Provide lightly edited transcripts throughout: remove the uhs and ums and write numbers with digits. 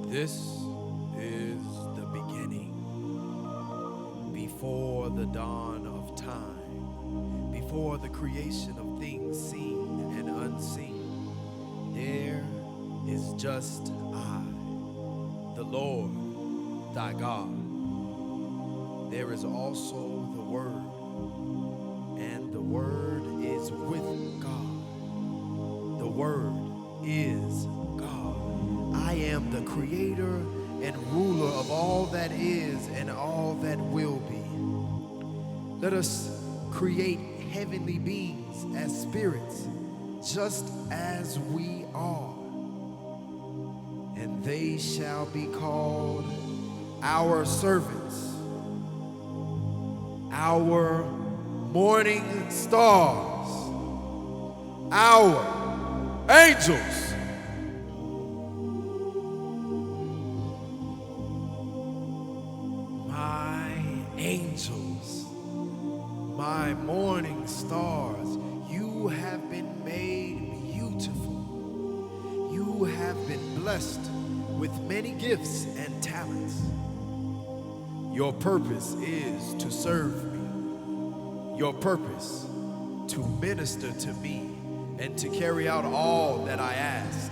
This is the beginning. Before the dawn of time, before the creation of things seen and unseen, there is just I, the Lord, thy God. There is also the Word, and the Word is with God. The Word is God. I am the creator and ruler of all that is and all that will be. Let us create heavenly beings as spirits, just as we are. And they shall be called our servants, our morning stars, our angels. Angels, my morning stars, you have been made beautiful. You have been blessed with many gifts and talents. Your purpose is to serve me. Your purpose to minister to me and to carry out all that I ask.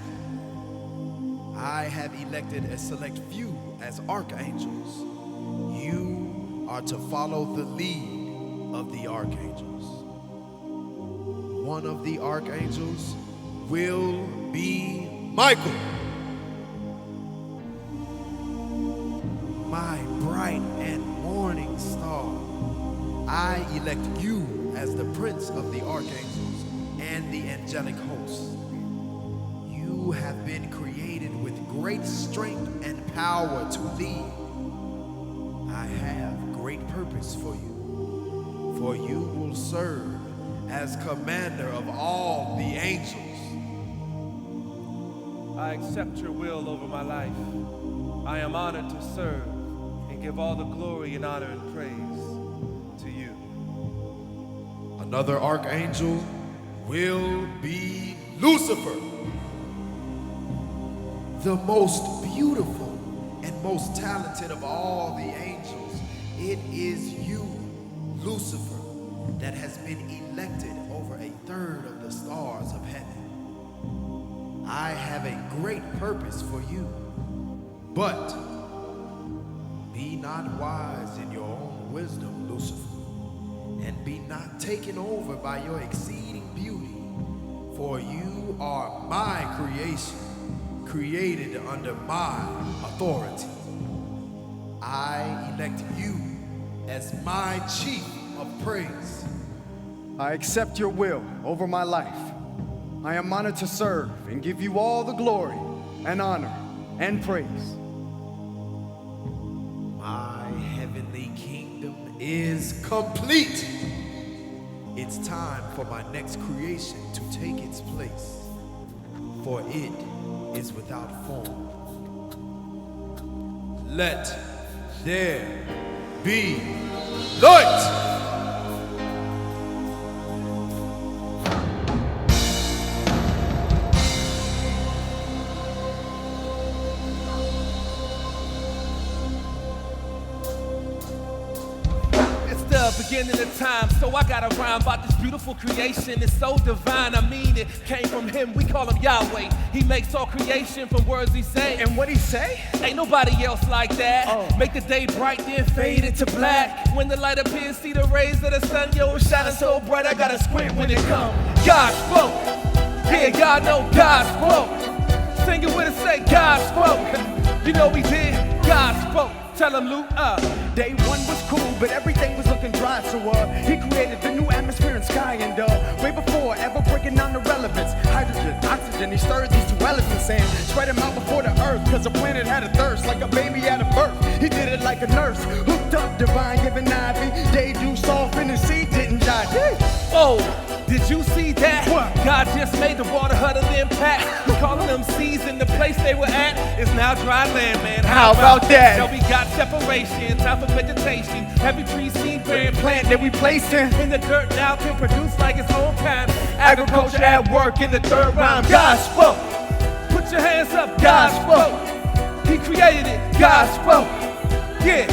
I have elected a select few as archangels. You are to follow the lead of the archangels. One of the archangels will be Michael, my bright and morning star. I elect you as the prince of the archangels and the angelic hosts. You have been created with great strength and power to lead. I have great purpose for you, for you will serve as commander of all the angels. I accept your will over my life. I am honored to serve and give all the glory and honor and praise to you. Another archangel will be Lucifer, the most beautiful and most talented of all the angels. It is you, Lucifer, that has been elected over a third of the stars of heaven. I have a great purpose for you, but be not wise in your own wisdom, Lucifer, and be not taken over by your exceeding beauty, for you are my creation, created under my authority. I elect you as my chief of praise. I accept your will over my life. I am honored to serve and give you all the glory and honor and praise. My heavenly kingdom is complete. It's time for my next creation to take its place, for it is without form. Let there be light. Beginning of time, so I got a rhyme about this beautiful creation. It's so divine, I mean it came from him. We call him Yahweh. He makes all creation from words he say. And what he say? Ain't nobody else like that. Make the day bright, then fade into black. When the light appears, see the rays of the sun. Yo, it's shining so bright, I gotta squint when it comes. God spoke. Yeah, y'all know God spoke. Sing it with us, say God spoke. You know we did. God spoke. Tell him, Luke, Day one was cool, but everything was looking dry, so he created the new atmosphere and sky, and way before ever breaking down the relevance. Hydrogen, oxygen, he stirred these two elements and spread them out before the earth, cause the planet had a thirst, like a baby at a birth. He did it like a nurse, hooked up, divine, giving Ivy. Day dew, soft, and the seed didn't die. Oh, did you see that? What? God just made the water huddle impact. Calling them seas in the place they were at is now dry land, man. How about that? Now we got separation, time for vegetation. Every tree, seed, bearing plant that we placed in the dirt now can produce like its own kind. Agriculture at work in the third round. God spoke. Put your hands up. God spoke. He created it, God spoke. Yeah.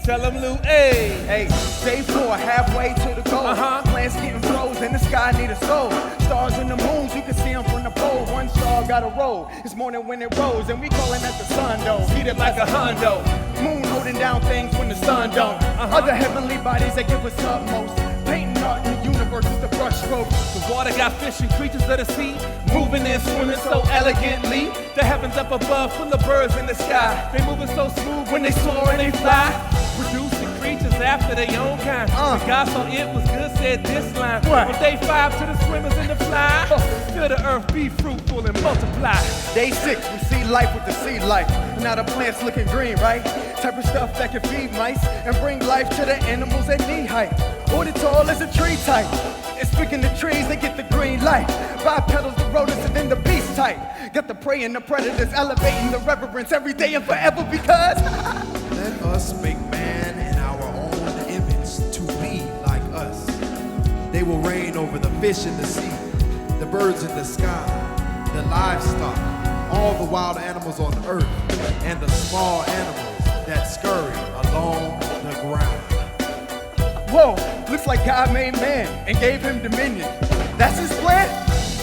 Tell him, Lou, hey. Hey, day 4, halfway to the goal. Plants getting froze and the sky need a soul. Stars and the moons, you can see them from the pole. One star got a roll. It's morning when it rose, and we calling that the sun though. Heated like a Hondo. Moon holding down things when the sun don't. Other heavenly bodies that give us utmost. Painting art in the universe with the brush stroke. The water got fish and creatures of the sea, moving and swimming so elegantly. The heavens up above, full of birds in the sky. They moving so smooth when they soar and they fly. Producing creatures after their own kind. And God saw it was good, said this line. What? On day 5 to the swimmers and the fly. Feel the earth be fruitful and multiply. Day 6, we see life with the seed life. And now the plants looking green, right? Type of stuff that can feed mice and bring life to the animals at knee height. Or the tall as a tree type. And speaking of trees, they get the green light. Bipedals, the rodents, and then the beast type. Got the prey and the predators elevating the reverence every day and forever because Let us make man in our own image to be like us. They will reign over the fish in the sea, the birds in the sky, the livestock, all the wild animals on earth, and the small animals that scurry along the ground. whoa, looks like God made man and gave him dominion. That's his plan?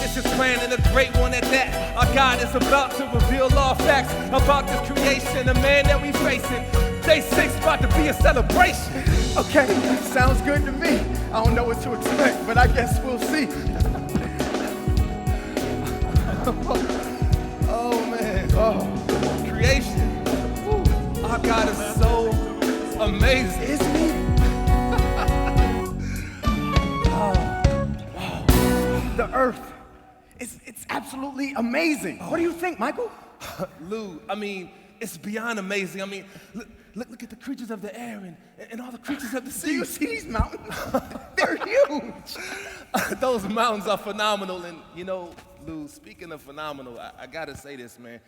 It's his plan and a great one at that. Our God is about to reveal all facts about this creation, the man that we facing. Day 6 about to be a celebration. Okay, sounds good to me. I don't know what to expect, but I guess we'll see. Oh man, creation. Woo. Our God is so amazing. Isn't he? The earth, it's absolutely amazing. What do you think, Michael? Lou, I mean, it's beyond amazing. I mean, look at the creatures of the air and all the creatures of the sea. Do you see these mountains? They're huge. Those mountains are phenomenal. And you know, Lou, speaking of phenomenal, I gotta say this, man.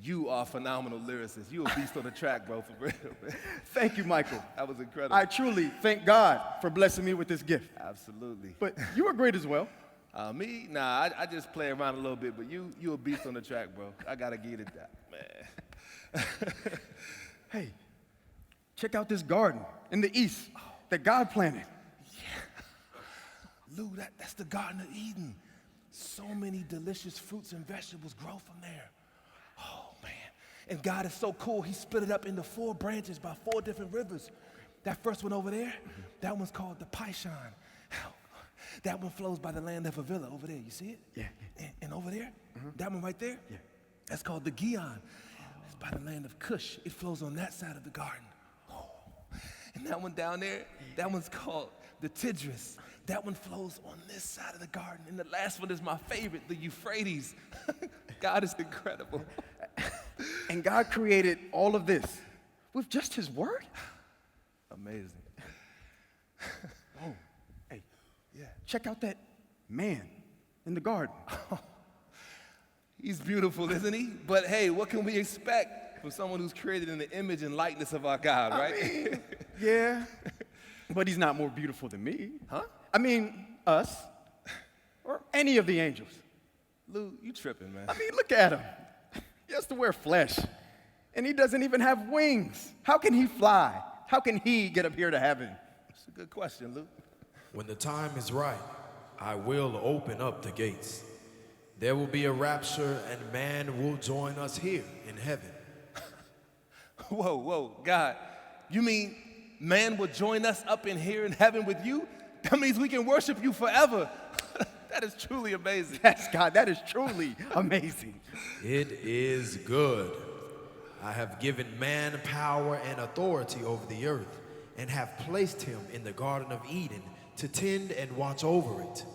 You are a phenomenal lyricist. You a beast on the track, bro, for real, man. Thank you, Michael. That was incredible. I truly thank God for blessing me with this gift. Absolutely. But you were great as well. Me? Nah, I just play around a little bit, but you a beast on the track, bro. I gotta give it that, man. Hey, check out this garden in the east that God planted. Lou, that's the Garden of Eden. So many delicious fruits and vegetables grow from there. Oh, man. And God is so cool, he split it up into 4 branches by 4 different rivers. That first one over there, that one's called the Pishon. That one flows by the land of Avila over there. You see it? Yeah. And over there, that one right there, that's called the Gion. It's by the land of Cush. It flows on that side of the garden. Oh. And that one down there, that one's called the Tigris. That one flows on this side of the garden. And the last one is my favorite, the Euphrates. God is incredible. And God created all of this with just his word? Amazing. Oh, hey, check out that man in the garden. He's beautiful, isn't he? But hey, what can we expect from someone who's created in the image and likeness of our God, right? I mean, yeah, but he's not more beautiful than me. Huh? I mean, us, or any of the angels. Lou, you tripping, man. I mean, look at him. He has to wear flesh, and he doesn't even have wings. How can he fly? How can he get up here to heaven? That's a good question, Lou. When the time is right, I will open up the gates. There will be a rapture, and man will join us here in heaven. Whoa, God. You mean man will join us up in here in heaven with you? That means we can worship you forever. That is truly amazing. Yes, God, that is truly amazing. It is good. I have given man power and authority over the earth, and have placed him in the Garden of Eden to tend and watch over it.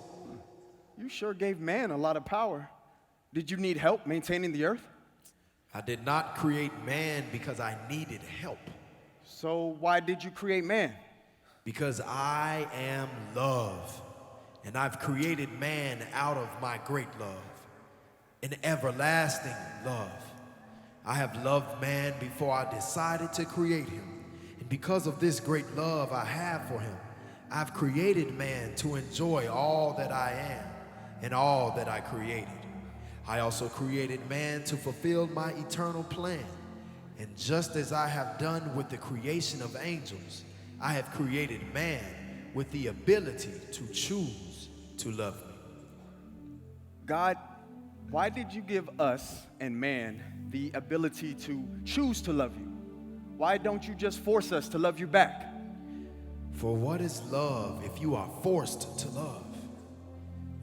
You sure gave man a lot of power. Did you need help maintaining the earth? I did not create man because I needed help. So why did you create man? Because I am love, and I've created man out of my great love, an everlasting love. I have loved man before I decided to create him, and because of this great love I have for him, I've created man to enjoy all that I am and all that I created. I also created man to fulfill my eternal plan. And just as I have done with the creation of angels, I have created man with the ability to choose to love me. God, why did you give us and man the ability to choose to love you? Why don't you just force us to love you back? For what is love if you are forced to love?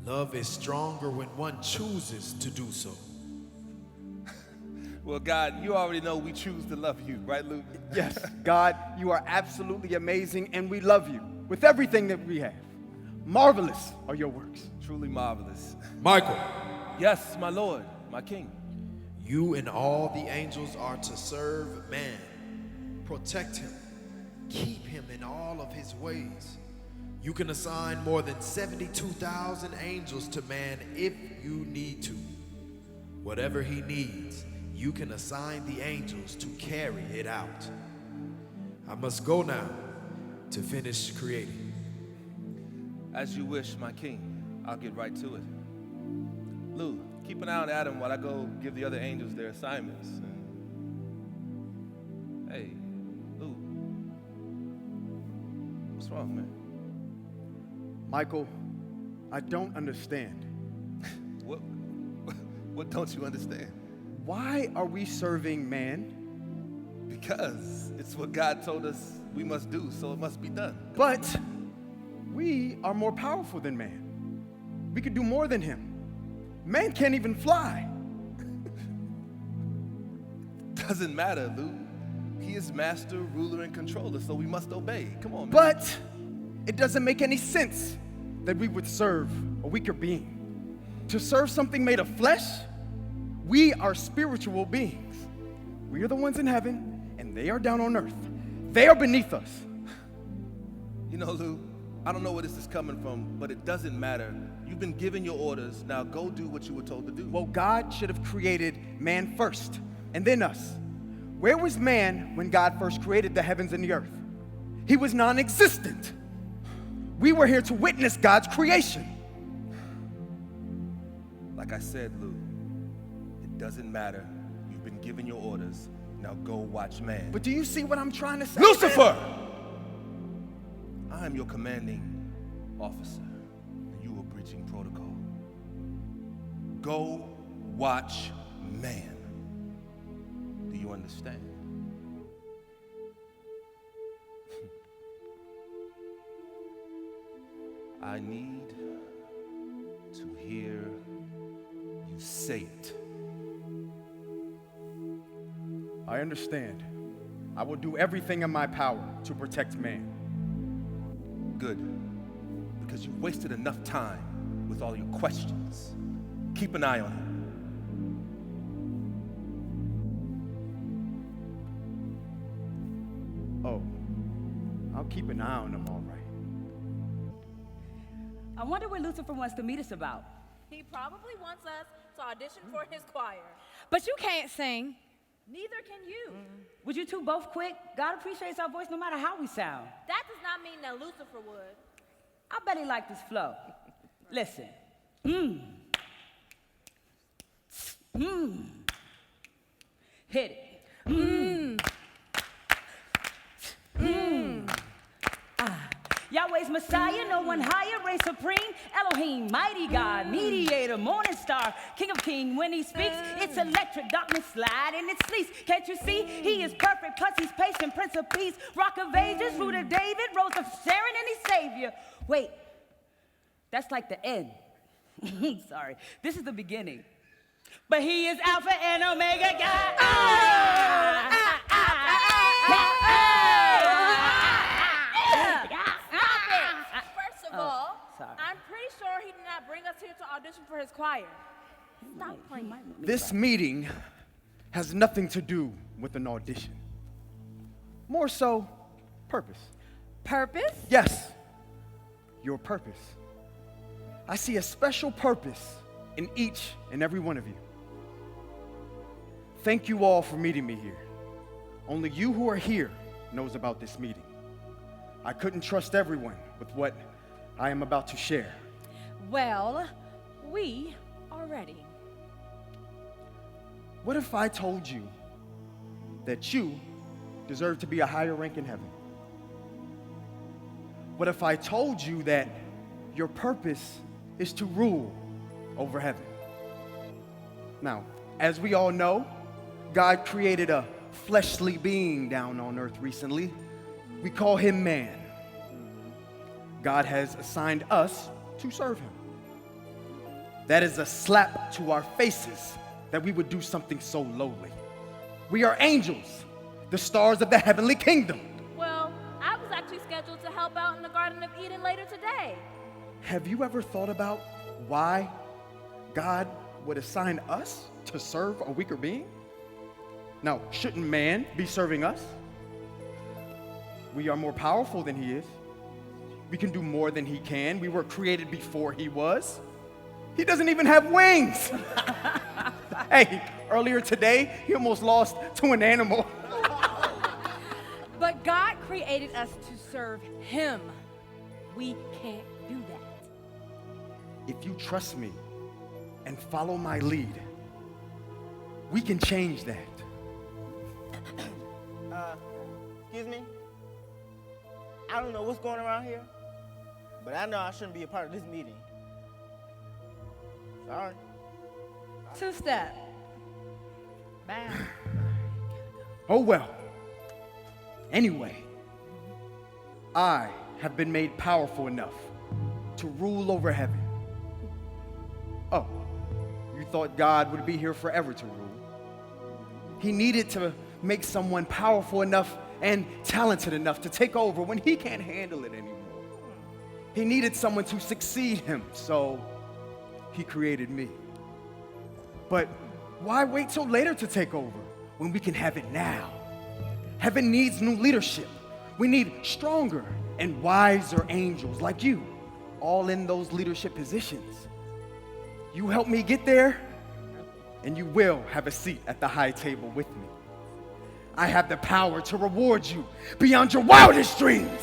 Love is stronger when one chooses to do so. Well, God, you already know we choose to love you, right, Luke? Yes, God, you are absolutely amazing, and we love you with everything that we have. Marvelous are your works. Truly marvelous. Michael, Yes, my Lord, my King. you and all the angels are to serve man, protect him, keep him in all of his ways. You can assign more than 72,000 angels to man if you need to. Whatever he needs, you can assign the angels to carry it out. I must go now to finish creating. As you wish, my King. I'll get right to it. Lou, keep an eye on Adam while I go give the other angels their assignments. Hey, Lou. What's wrong, man? Michael, I don't understand. What don't you understand? Why are we serving man? Because it's what God told us we must do, so it must be done. But we are more powerful than man. We could do more than him. Man can't even fly. Doesn't matter, Lou. He is master, ruler, and controller, so we must obey. Come on, man. But it doesn't make any sense that we would serve a weaker being. To serve something made of flesh, we are spiritual beings. We are the ones in heaven, and they are down on earth. They are beneath us. You know, Lou, I don't know where this is coming from, but it doesn't matter. You've been given your orders. Now go do what you were told to do. Well, God should have created man first, and then us. Where was man when God first created the heavens and the earth? He was non-existent. We were here to witness God's creation. Like I said, Lou, it doesn't matter. You've been given your orders. Now go watch man. But do you see what I'm trying to say? Lucifer! I am your commanding officer, and you are breaching protocol. Go watch man. Do you understand? I need to hear you say it. I understand. I will do everything in my power to protect man. Good, because you've wasted enough time with all your questions. Keep an eye on him. Oh, I'll keep an eye on him, all right. I wonder what Lucifer wants to meet us about. He probably wants us to audition for his choir. But you can't sing. Neither can you. Would you two both quit? God appreciates our voice no matter how we sound. That does not mean that Lucifer would. I bet he liked this flow. Listen. Hit it. Yahweh's Messiah, no one higher, reign supreme. Elohim, mighty God, mediator, morning star, King of Kings. When he speaks, it's electric, darkness slide in its fleece. Can't you see? He is perfect, plus he's patient, Prince of Peace, Rock of Ages, root of David, Rose of Sharon, and he's Savior. Wait, that's like the end. Sorry, this is the beginning. But he is Alpha and Omega God. I'm pretty sure he did not bring us here to audition for his choir. Stop playing. This meeting has nothing to do with an audition. More so, purpose. Purpose? Yes, your purpose. I see a special purpose in each and every one of you. Thank you all for meeting me here. Only you who are here knows about this meeting. I couldn't trust everyone with what I am about to share. Well, we are ready. What if I told you that you deserve to be a higher rank in heaven? What if I told you that your purpose is to rule over heaven? Now, as we all know, God created a fleshly being down on earth recently. We call him man. God has assigned us to serve him. That is a slap to our faces that we would do something so lowly. We are angels, the stars of the heavenly kingdom. Well, I was actually scheduled to help out in the Garden of Eden later today. Have you ever thought about why God would assign us to serve a weaker being? Now, shouldn't man be serving us? We are more powerful than he is. We can do more than he can. We were created before he was. He doesn't even have wings. Hey, earlier today, he almost lost to an animal. But God created us to serve him. We can't do that. If you trust me and follow my lead, we can change that. Excuse me? I don't know what's going around here, but I know I shouldn't be a part of this meeting. Sorry. Two-step. Bam. Oh well. Anyway, I have been made powerful enough to rule over heaven. Oh, you thought God would be here forever to rule. He needed to make someone powerful enough and talented enough to take over when he can't handle it anymore. He needed someone to succeed him, so he created me. But why wait till later to take over when we can have it now? Heaven needs new leadership. We need stronger and wiser angels like you, all in those leadership positions. You help me get there, and you will have a seat at the high table with me. I have the power to reward you beyond your wildest dreams.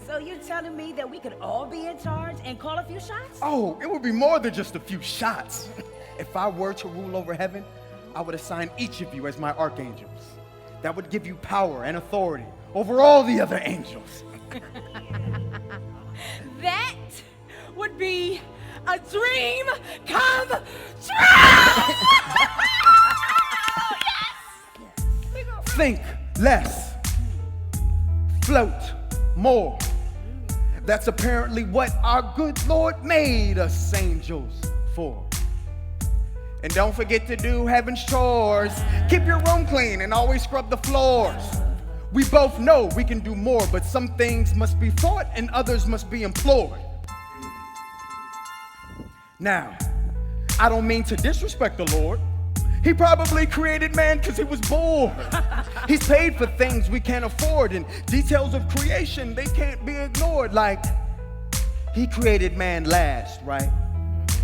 So you're telling me that we could all be in charge and call a few shots? Oh, it would be more than just a few shots. If I were to rule over heaven, I would assign each of you as my archangels. That would give you power and authority over all the other angels. That would be a dream come true! Think less, float more. That's apparently what our good Lord made us angels for. And don't forget to do heaven's chores. Keep your room clean and always scrub the floors. We both know we can do more, but some things must be thought and others must be implored. Now, I don't mean to disrespect the Lord. He probably created man because he was bored. He's paid for things we can't afford, and details of creation, they can't be ignored. Like, he created man last, right?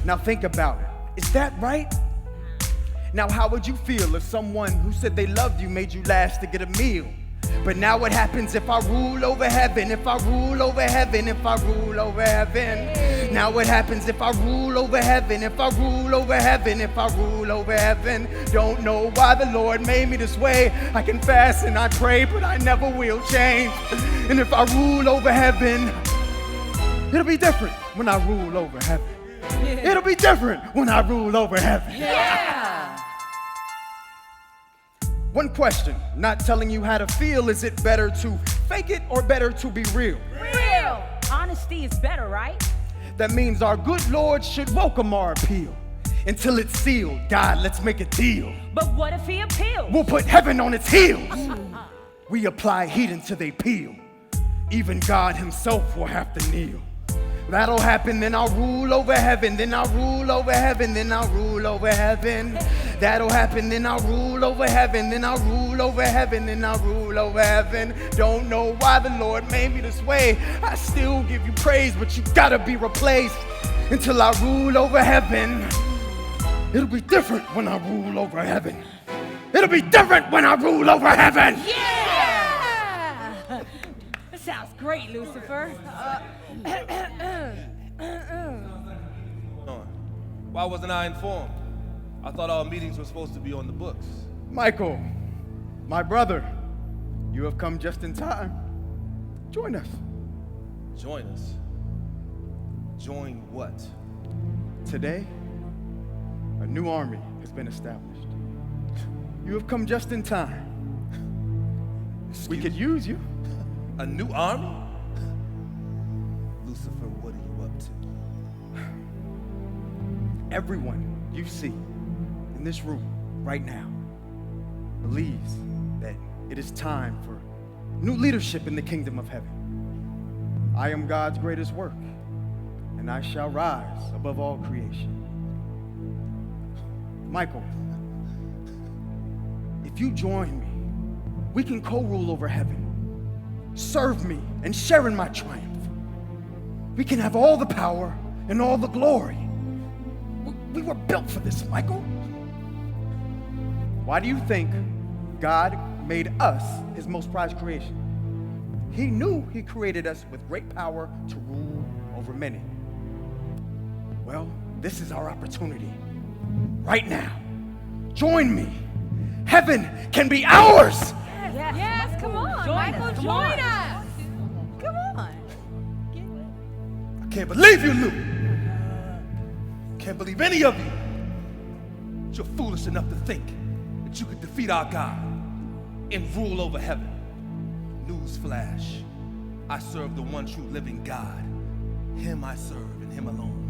Now think about it. Is that right? Now how would you feel if someone who said they loved you made you last to get a meal? But now what happens if I rule over heaven, if I rule over heaven, if I rule over heaven? Now what happens if I rule over heaven, if I rule over heaven, if I rule over heaven? Don't know why the Lord made me this way. I can fast and I pray, but I never will change. And if I rule over heaven, it'll be different when I rule over heaven. It'll be different when I rule over heaven. Yeah! One question, not telling you how to feel. Is it better to fake it or better to be real? Real! Honesty is better, right? That means our good Lord should welcome our appeal. Until it's sealed, God, let's make a deal. But what if he appeals? We'll put heaven on its heels. We apply heat until they peel. Even God himself will have to kneel. That'll happen, then I'll rule over heaven, then I'll rule over heaven, then I'll rule over heaven. That'll happen, then I'll rule over heaven, then I'll rule over heaven, then I'll rule over heaven. Don't know why the Lord made me this way. I still give you praise, but you gotta be replaced. Until I rule over heaven. It'll be different when I rule over heaven. It'll be different when I rule over heaven. Yeah! That sounds great, Lucifer. Why wasn't I informed? I thought all meetings were supposed to be on the books. Michael, my brother, you have come just in time. Join us. Join us? Join what? Today, a new army has been established. You have come just in time. We could use you. A new army? Lucifer, what are you up to? Everyone you see in this room right now believes that it is time for new leadership in the kingdom of heaven. I am God's greatest work, and I shall rise above all creation. Michael, if you join me, we can co-rule over heaven. Serve me and share in my triumph. We can have all the power and all the glory. We were built for this, Michael. Why do you think God made us his most prized creation? He knew he created us with great power to rule over many. Well, this is our opportunity. Right now. Join me. Heaven can be ours. Yes, come on, Michael, join us. Come on. I can't believe you, Lou. Can't believe any of you. But you're foolish enough to think that you could defeat our God and rule over heaven. Newsflash, I serve the one true living God. Him I serve and him alone.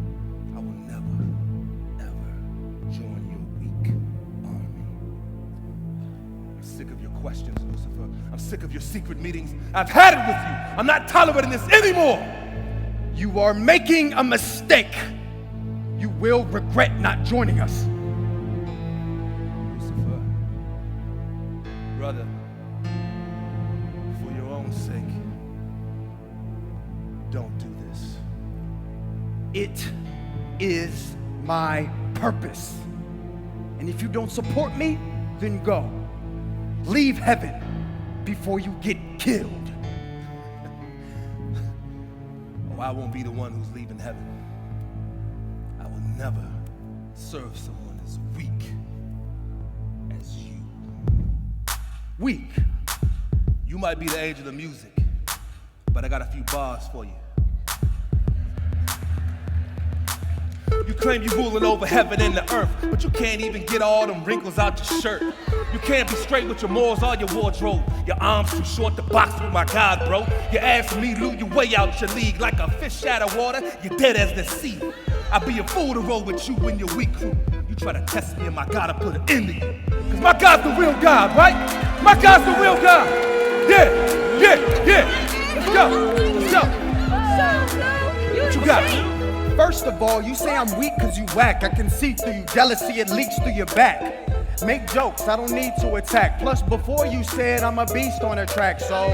I will never, ever join your weak army. I'm sick of your questions, Lucifer. I'm sick of your secret meetings. I've had it with you. I'm not tolerating this anymore. You are making a mistake. You will regret not joining us. Lucifer, brother, for your own sake, don't do this. It is my purpose. And if you don't support me, then go. Leave heaven before you get killed. Oh, I won't be the one who's leaving heaven. I will never serve someone as weak as you. Weak. You might be the angel of music, but I got a few bars for you. You claim you're ruling over heaven and the earth, but you can't even get all them wrinkles out your shirt. You can't be straight with your morals or your wardrobe. Your arms too short to box with my God, bro. You ask me, Lou, you way out your league like a fish out of water. You're dead as the sea. I'd be a fool to roll with you and your weak crew. You try to test me and my God, I put an end to you. Cause my God's the real God, right? My God's the real God. Yeah. Let's go. What you got? First of all, you say I'm weak because you whack. I can see through you. Jealousy, it leaks through your back. Make jokes, I don't need to attack. Plus, before you said I'm a beast on a track, so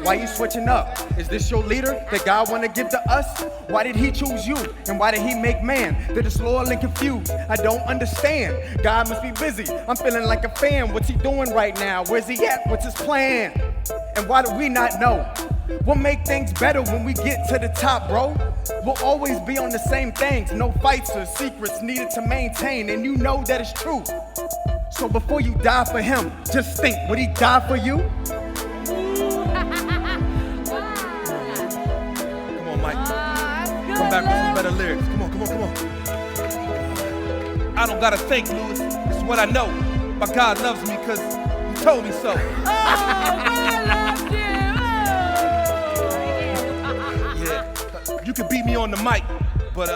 why you switching up? Is this your leader that God wanna give to us? Why did he choose you? And why did he make man? They're disloyal and confused. I don't understand. God must be busy. I'm feeling like a fan. What's he doing right now? Where's he at? What's his plan? And why do we not know? We'll make things better when we get to the top, bro. We'll always be on the same things. No fights or secrets needed to maintain, and you know that it's true. So before you die for him, just think, would he die for you? Come on, Mike. Come back with some better lyrics. Come on. I don't gotta think, Lewis. It's what I know. My God loves me because he told me so. You can beat me on the mic, but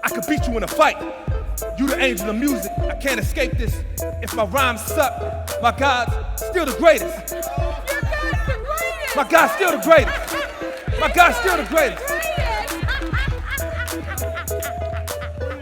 I could beat you in a fight. You the angel of music, I can't escape this. If my rhymes suck, my God's still the greatest. My God's still the greatest. My God's still the greatest.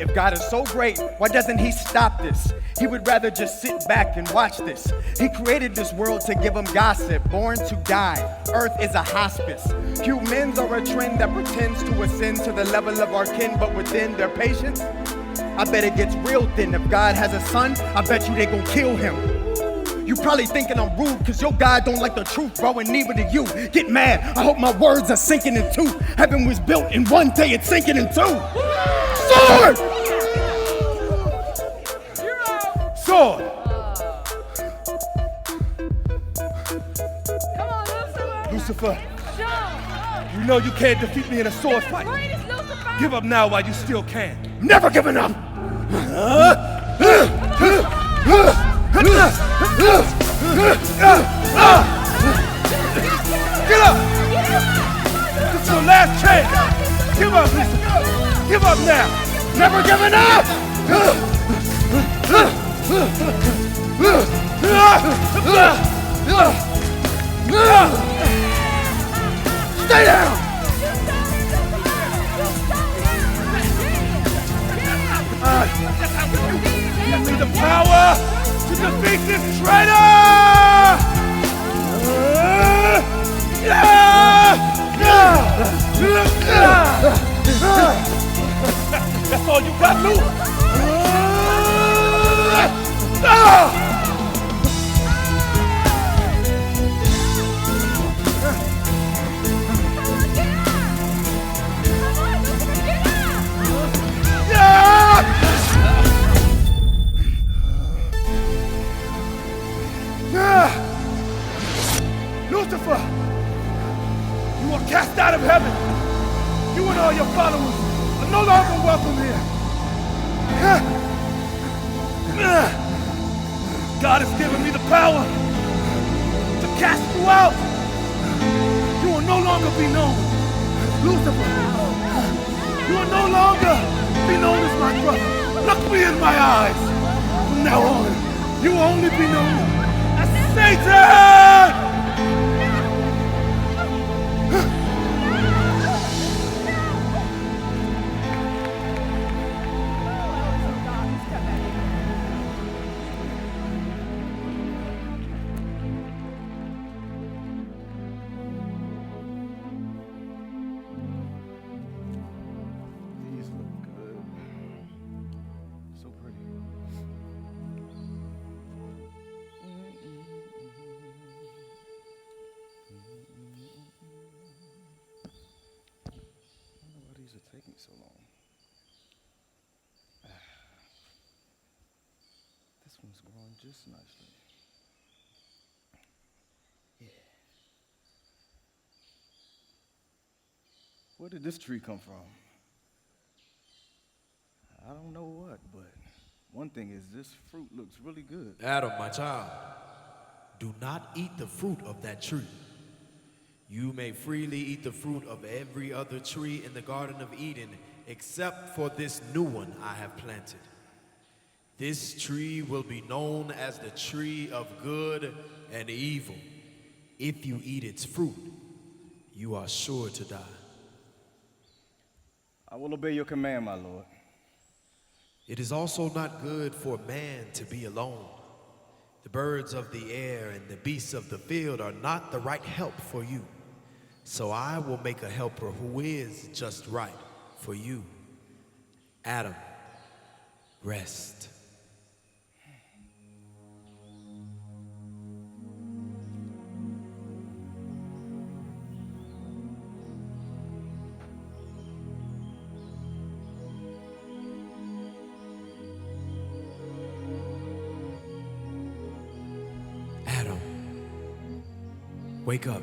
If God is so great, why doesn't he stop this? He would rather just sit back and watch this. He created this world to give him gossip, born to die. Earth is a hospice. Humans are a trend that pretends to ascend to the level of our kin, but within their patience, I bet it gets real thin. If God has a son, I bet you they gon' kill him. You probably thinking I'm rude cause your God don't like the truth, bro, and neither do you. Get mad, I hope my words are sinking in two. Heaven was built in one day, it's sinking in two. Sword! sword. Come on, Lucifer. Lucifer, you know you can't defeat me in a sword fight. Greatest Lucifer. Give up now while you still can. Never giving up! Get up! This is your last chance. Give up, Lucifer. Give up now. Never giving up! Stay down! Give me the power to defeat this traitor! That's all you got, Lou? Lucifer, you are cast out of heaven. You and all your followers are no longer welcome here. God has given me the power to cast you out. You will no longer be known as Lucifer. You will no longer be known as my brother. Look me in my eyes. From now on, you will only be known as Satan! Taking so long. This one's growing just nicely. Yeah. Where did this tree come from? I don't know what, but one thing is this fruit looks really good. Adam, my child, do not eat the fruit of that tree. You may freely eat the fruit of every other tree in the Garden of Eden, except for this new one I have planted. This tree will be known as the tree of good and evil. If you eat its fruit, you are sure to die. I will obey your command, my lord. It is also not good for man to be alone. The birds of the air and the beasts of the field are not the right help for you. So I will make a helper who is just right for you. Adam, rest. Adam, wake up.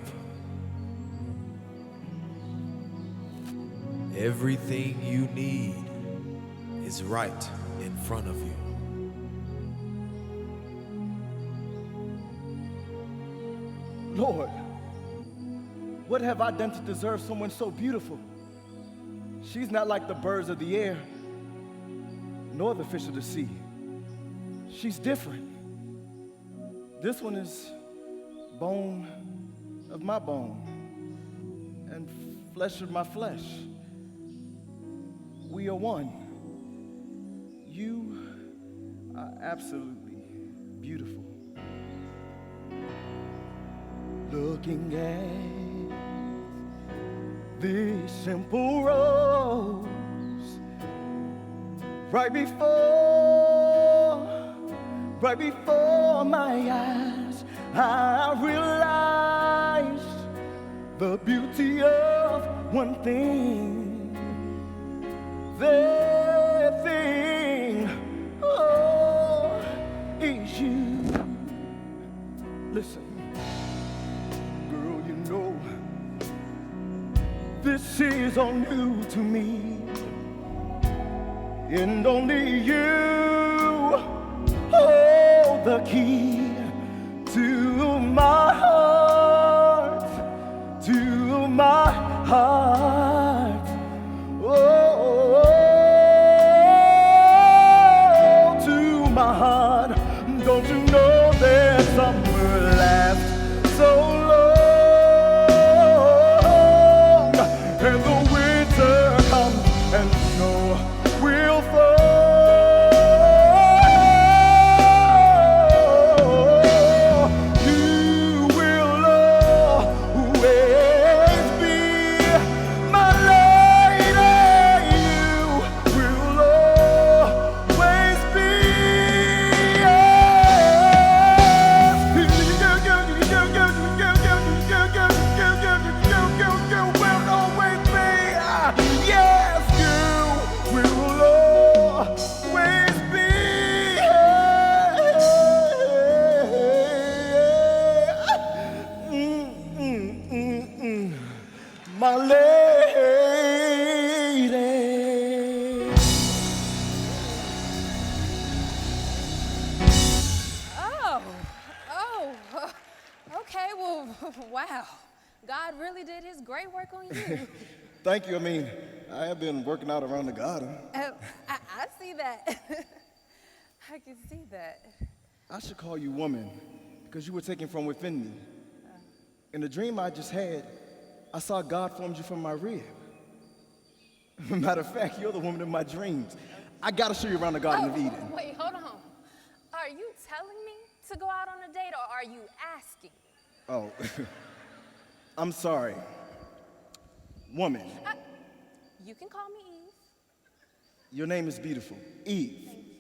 Everything you need is right in front of you. Lord, what have I done to deserve someone so beautiful? She's not like the birds of the air, nor the fish of the sea. She's different. This one is bone of my bone and flesh of my flesh. We are one. You are absolutely beautiful. Looking at this simple rose right before my eyes, I realized the beauty of one thing. That thing, oh, this is all new to me. And only you hold the key to my heart, to my heart. Oh, to my heart. Don't you know that summer lasts so long, and the winter comes and snow will fall. You will always be my lady. You will always be. Yes, you will always be. My lady. Okay, well, wow. God really did his great work on you. Thank you. I mean, I have been working out around the garden. I see that. I can see that. I should call you woman because you were taken from within me. In the dream I just had, I saw God formed you from my rib. Matter of fact, you're the woman in my dreams. I gotta show you around the Garden of Eden. Wait, hold on. Are you telling me to go out on a date, or are you asking? Oh, I'm sorry. Woman, You can call me Eve. your name is beautiful. Eve. Thank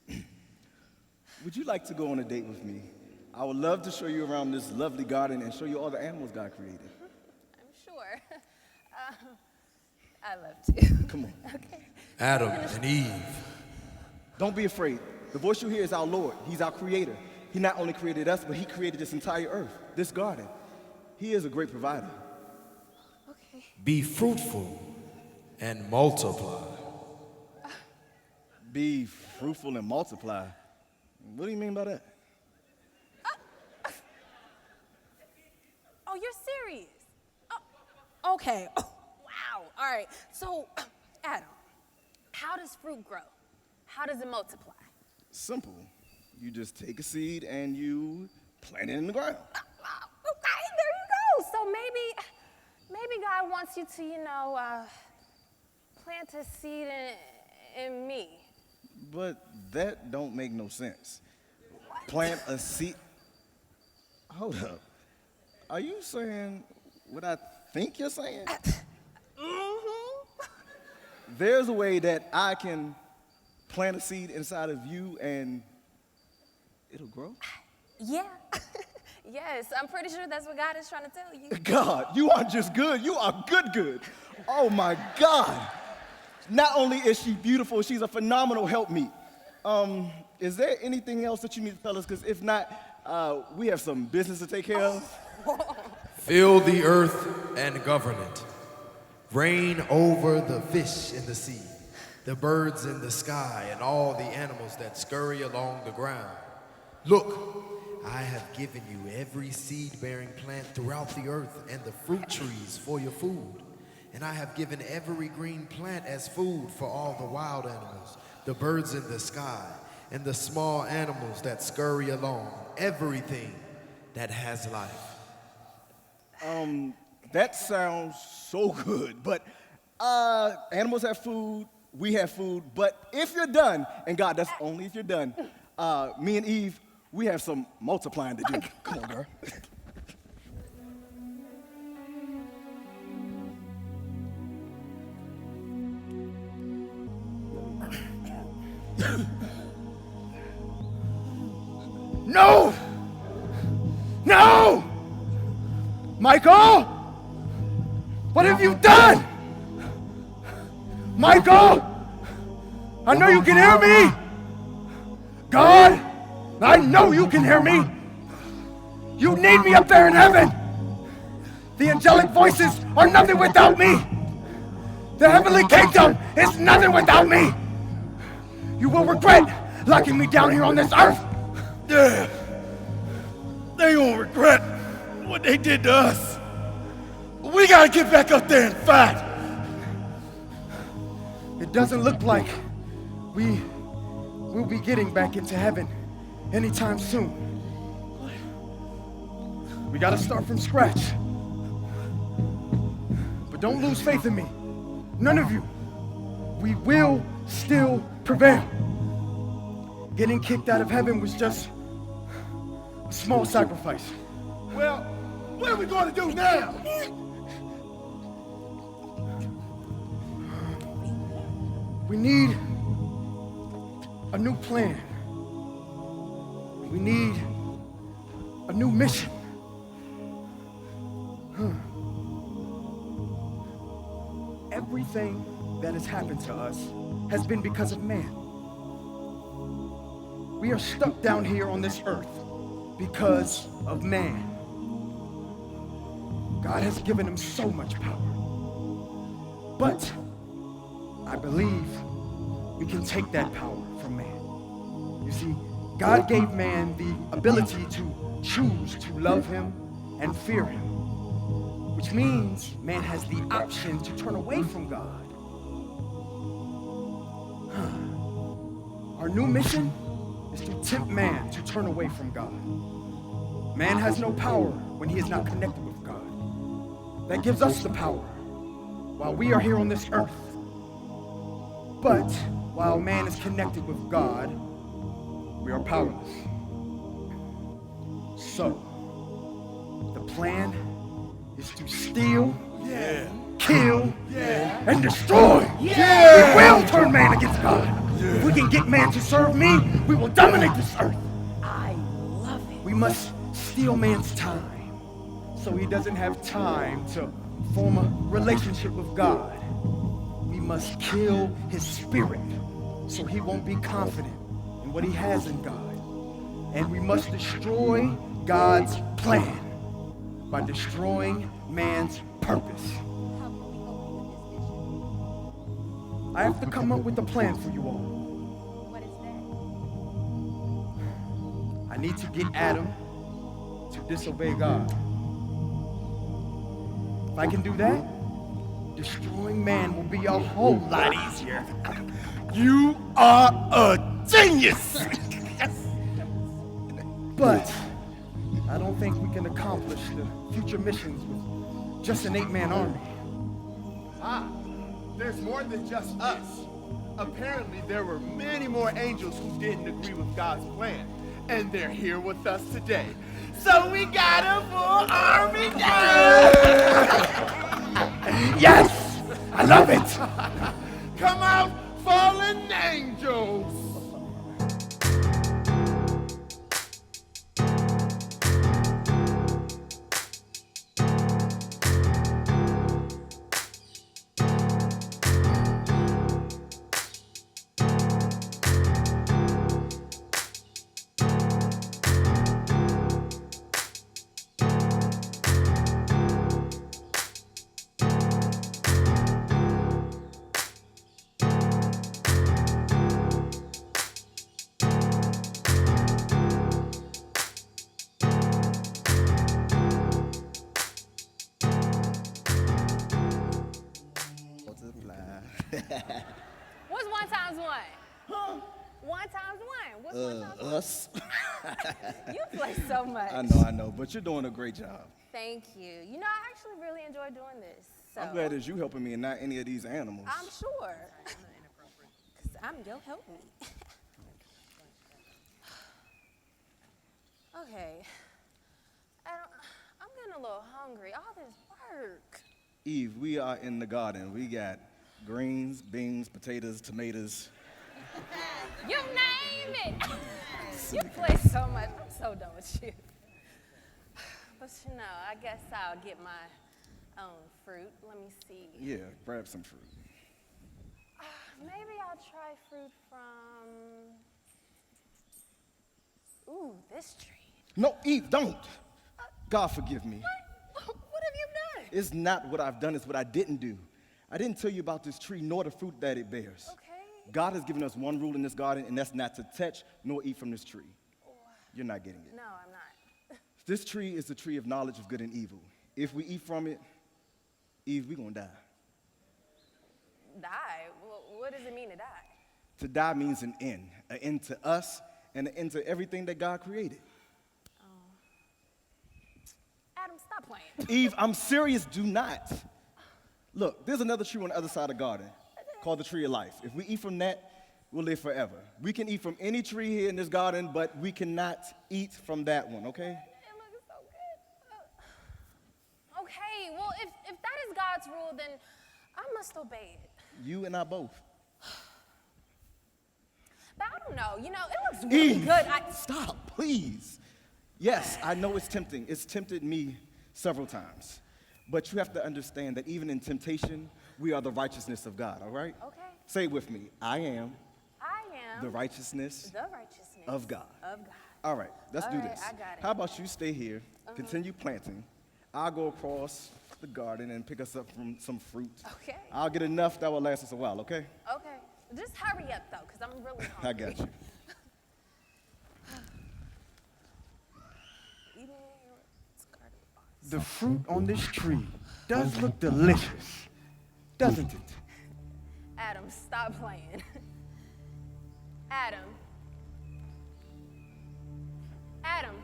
you. Would you like to go on a date with me? I would love to show you around this lovely garden and show you all the animals God created. I'm sure. I love to. Come on. Okay. Adam and Eve. Don't be afraid. The voice you hear is our Lord. He's our creator. He not only created us, but he created this entire earth, this garden. He is a great provider. Okay. Be fruitful and multiply. Be fruitful and multiply. What do you mean by that? Oh, you're serious? Oh, okay. Oh, wow. All right. So, Adam, how does fruit grow? How does it multiply? Simple. You just take a seed and you plant it in the ground. Okay, there you go. So maybe God wants you to, plant a seed in me. But that don't make no sense. Plant a seed. Hold up. Are you saying what I think you're saying? There's a way that I can plant a seed inside of you and it'll grow? Yeah. Yes, I'm pretty sure that's what God is trying to tell you. God, you aren't just good, you are good. Oh my God. Not only is she beautiful, she's a phenomenal helpmeet. Is there anything else that you need to tell us? Because if not, we have some business to take care of. Fill the earth and govern it. Reign over the fish in the sea, the birds in the sky, and all the animals that scurry along the ground. Look, I have given you every seed-bearing plant throughout the earth and the fruit trees for your food. And I have given every green plant as food for all the wild animals, the birds in the sky, and the small animals that scurry along, everything that has life. That sounds so good, but animals have food, we have food, but if you're done, and God, that's only if you're done, me and Eve, we have some multiplying to do. Come on, girl. No! No! Michael! What have you done? Michael! I know you can hear me! God! I know you can hear me! You need me up there in heaven! The angelic voices are nothing without me. The heavenly kingdom is nothing without me. You will regret locking me down here on this earth. Yeah. They gonna regret what they did to us. We gotta get back up there and fight. It doesn't look like we will be getting back into heaven anytime soon. We gotta start from scratch. But don't lose faith in me. None of you. We will still prevail. Getting kicked out of heaven was just a small sacrifice. Well, what are we gonna do now? We need a new plan. We need a new mission. Everything that has happened to us has been because of man. We are stuck down here on this earth because of man. God has given him so much power. But I believe we can take that power from man. You see, God gave man the ability to choose to love him and fear him, which means man has the option to turn away from God. Our new mission is to tempt man to turn away from God. Man has no power when he is not connected with God. That gives us the power while we are here on this earth. But while man is connected with God, we are powerless. So, the plan is to steal, kill, and destroy. We will turn man against God. If we can get man to serve me, we will dominate this earth. I love it. We must steal man's time so he doesn't have time to form a relationship with God. We must kill his spirit so he won't be confident in what he has in God. And we must destroy God's plan by destroying man's purpose. I have to come up with a plan for you all. What is that? I need to get Adam to disobey God. If I can do that, destroying man will be a whole lot easier. You are a genius! But I don't think we can accomplish the future missions with just an 8-man army. There's more than just us. Apparently, there were many more angels who didn't agree with God's plan, and they're here with us today. So we got a full army now! Yes! I love it! Come out, fallen angels! What's 1 times 1? Huh? 1 times 1. What's 1 times 1? Us. You play so much. I know, but you're doing a great job. Thank you. You know, I actually really enjoy doing this. So I'm glad it's you helping me and not any of these animals. I'm sure. Because I'm your help me. Okay. I'm getting a little hungry. All this work. Eve, we are in the garden. We got greens, beans, potatoes, tomatoes. You name it. You play so much. I'm so done with you. But you know, I guess I'll get my own fruit. Let me see. Yeah, grab some fruit. Maybe I'll try fruit from, this tree. No, Eve, don't. God forgive me. What have you It's not what I've done, it's what I didn't do. I didn't tell you about this tree nor the fruit that it bears. Okay. God has given us one rule in this garden, and that's not to touch nor eat from this tree. You're not getting it. No, I'm not. This tree is the tree of knowledge of good and evil. If we eat from it, Eve, we're going to die. Die? Well, what does it mean to die? To die means an end to us and an end to everything that God created. Adam, stop playing. Eve, I'm serious, do not. Look, there's another tree on the other side of the garden called the tree of life. If we eat from that, we'll live forever. We can eat from any tree here in this garden, but we cannot eat from that one, okay? It looks so good. Okay, well, if that is God's rule, then I must obey it. You and I both. But I don't know, it looks really Eve, good. Stop, please. Yes, I know it's tempting. It's tempted me several times. But you have to understand that even in temptation, we are the righteousness of God, all right? Okay. Say it with me. I am the righteousness of God. All right, let's do this. I got it. How about you stay here, continue planting. I'll go across the garden and pick us up from some fruit. Okay. I'll get enough that will last us a while, okay? Okay. Just hurry up, though, because I'm really hungry. I got you. The fruit on this tree does look delicious, doesn't it? Adam, stop playing. Adam. Adam.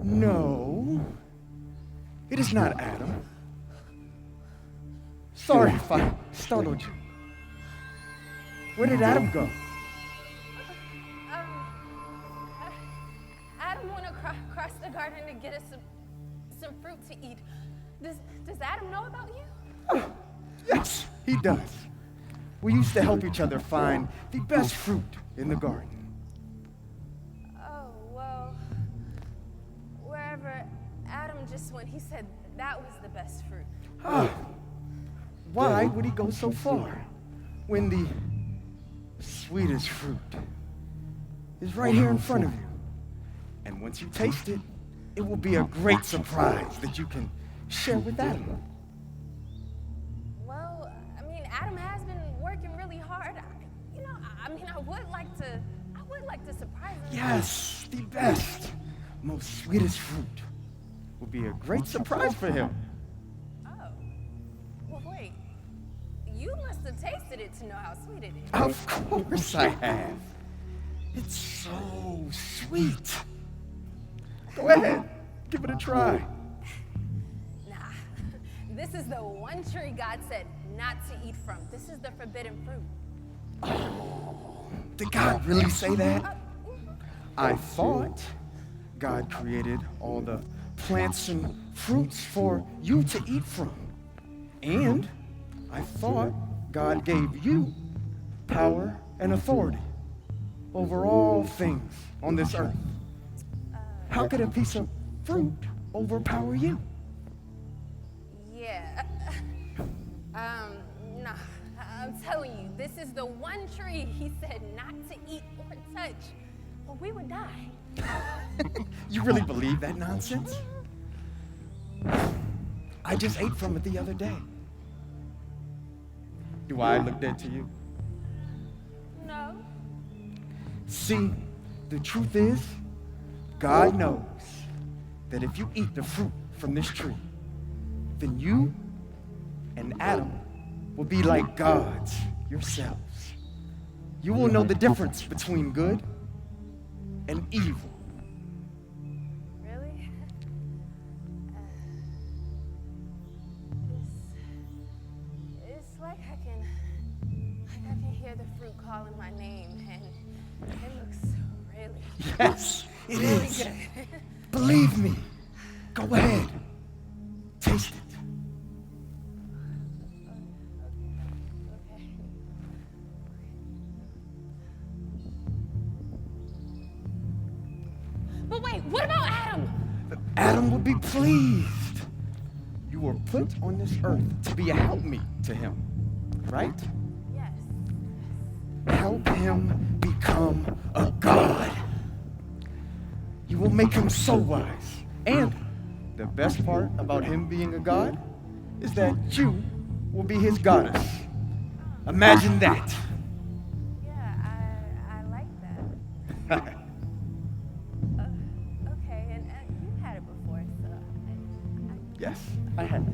No, it is not Adam. Sorry if I startled you. Where did Adam go? Adam went across the garden to get us some fruit to eat. Does Adam know about you? Yes, he does. We used to help each other find the best fruit in the garden. Oh, well, wherever Adam just went, he said that was the best fruit. Why would he go so far when the sweetest fruit is right here in front of you? And once you taste it, it will be a great surprise that you can share with Adam. Well, I mean, Adam has been working really hard. I would like to surprise him. Yes, the best, most sweetest fruit will be a great surprise for him. Oh. Well, wait. You must have tasted it to know how sweet it is. Of course I have. It's so sweet. Go ahead, give it a try. Nah. This is the one tree God said not to eat from. This is the forbidden fruit. Oh, did God really say that? I thought God created all the plants and fruits for you to eat from. And I thought God gave you power and authority over all things on this earth. How could a piece of fruit overpower you? Yeah. Nah. I'm telling you, this is the one tree he said not to eat or touch, or we would die. You really believe that nonsense? I just ate from it the other day. Do I look dead to you? No. See, the truth is, God knows that if you eat the fruit from this tree, then you and Adam will be like gods yourselves. You will know the difference between good and evil. Really? It's like I can hear the fruit calling my name, and it looks really, Yes, it really is. good. Believe me. Go ahead. Taste it. But wait, what about Adam? Adam will be pleased. You were put on this earth to be a helpmeet to him, right? Yes. Help him become a god. You will make him so wise and The best part about him being a god is that you will be his goddess. Imagine that. Yeah, I like that. Okay, and you had it before, so Yes, I had it.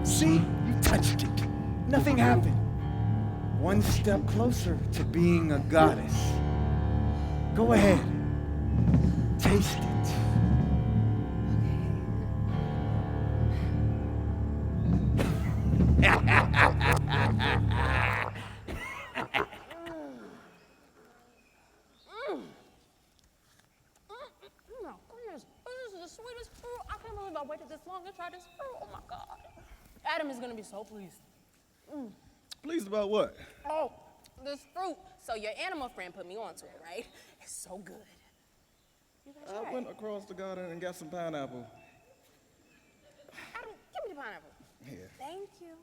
See? You touched it. Nothing happened. One step closer to being a goddess. Go ahead. Taste it. Oh, goodness. This is the sweetest fruit. I can't believe I waited this long to try this fruit. Oh, my God. Adam is going to be so pleased. Pleased about what? Oh, this fruit. So your animal friend put me onto it, right? It's so good. You guys try I went across the garden and got some pineapple. Adam, give me the pineapple. Here. Thank you.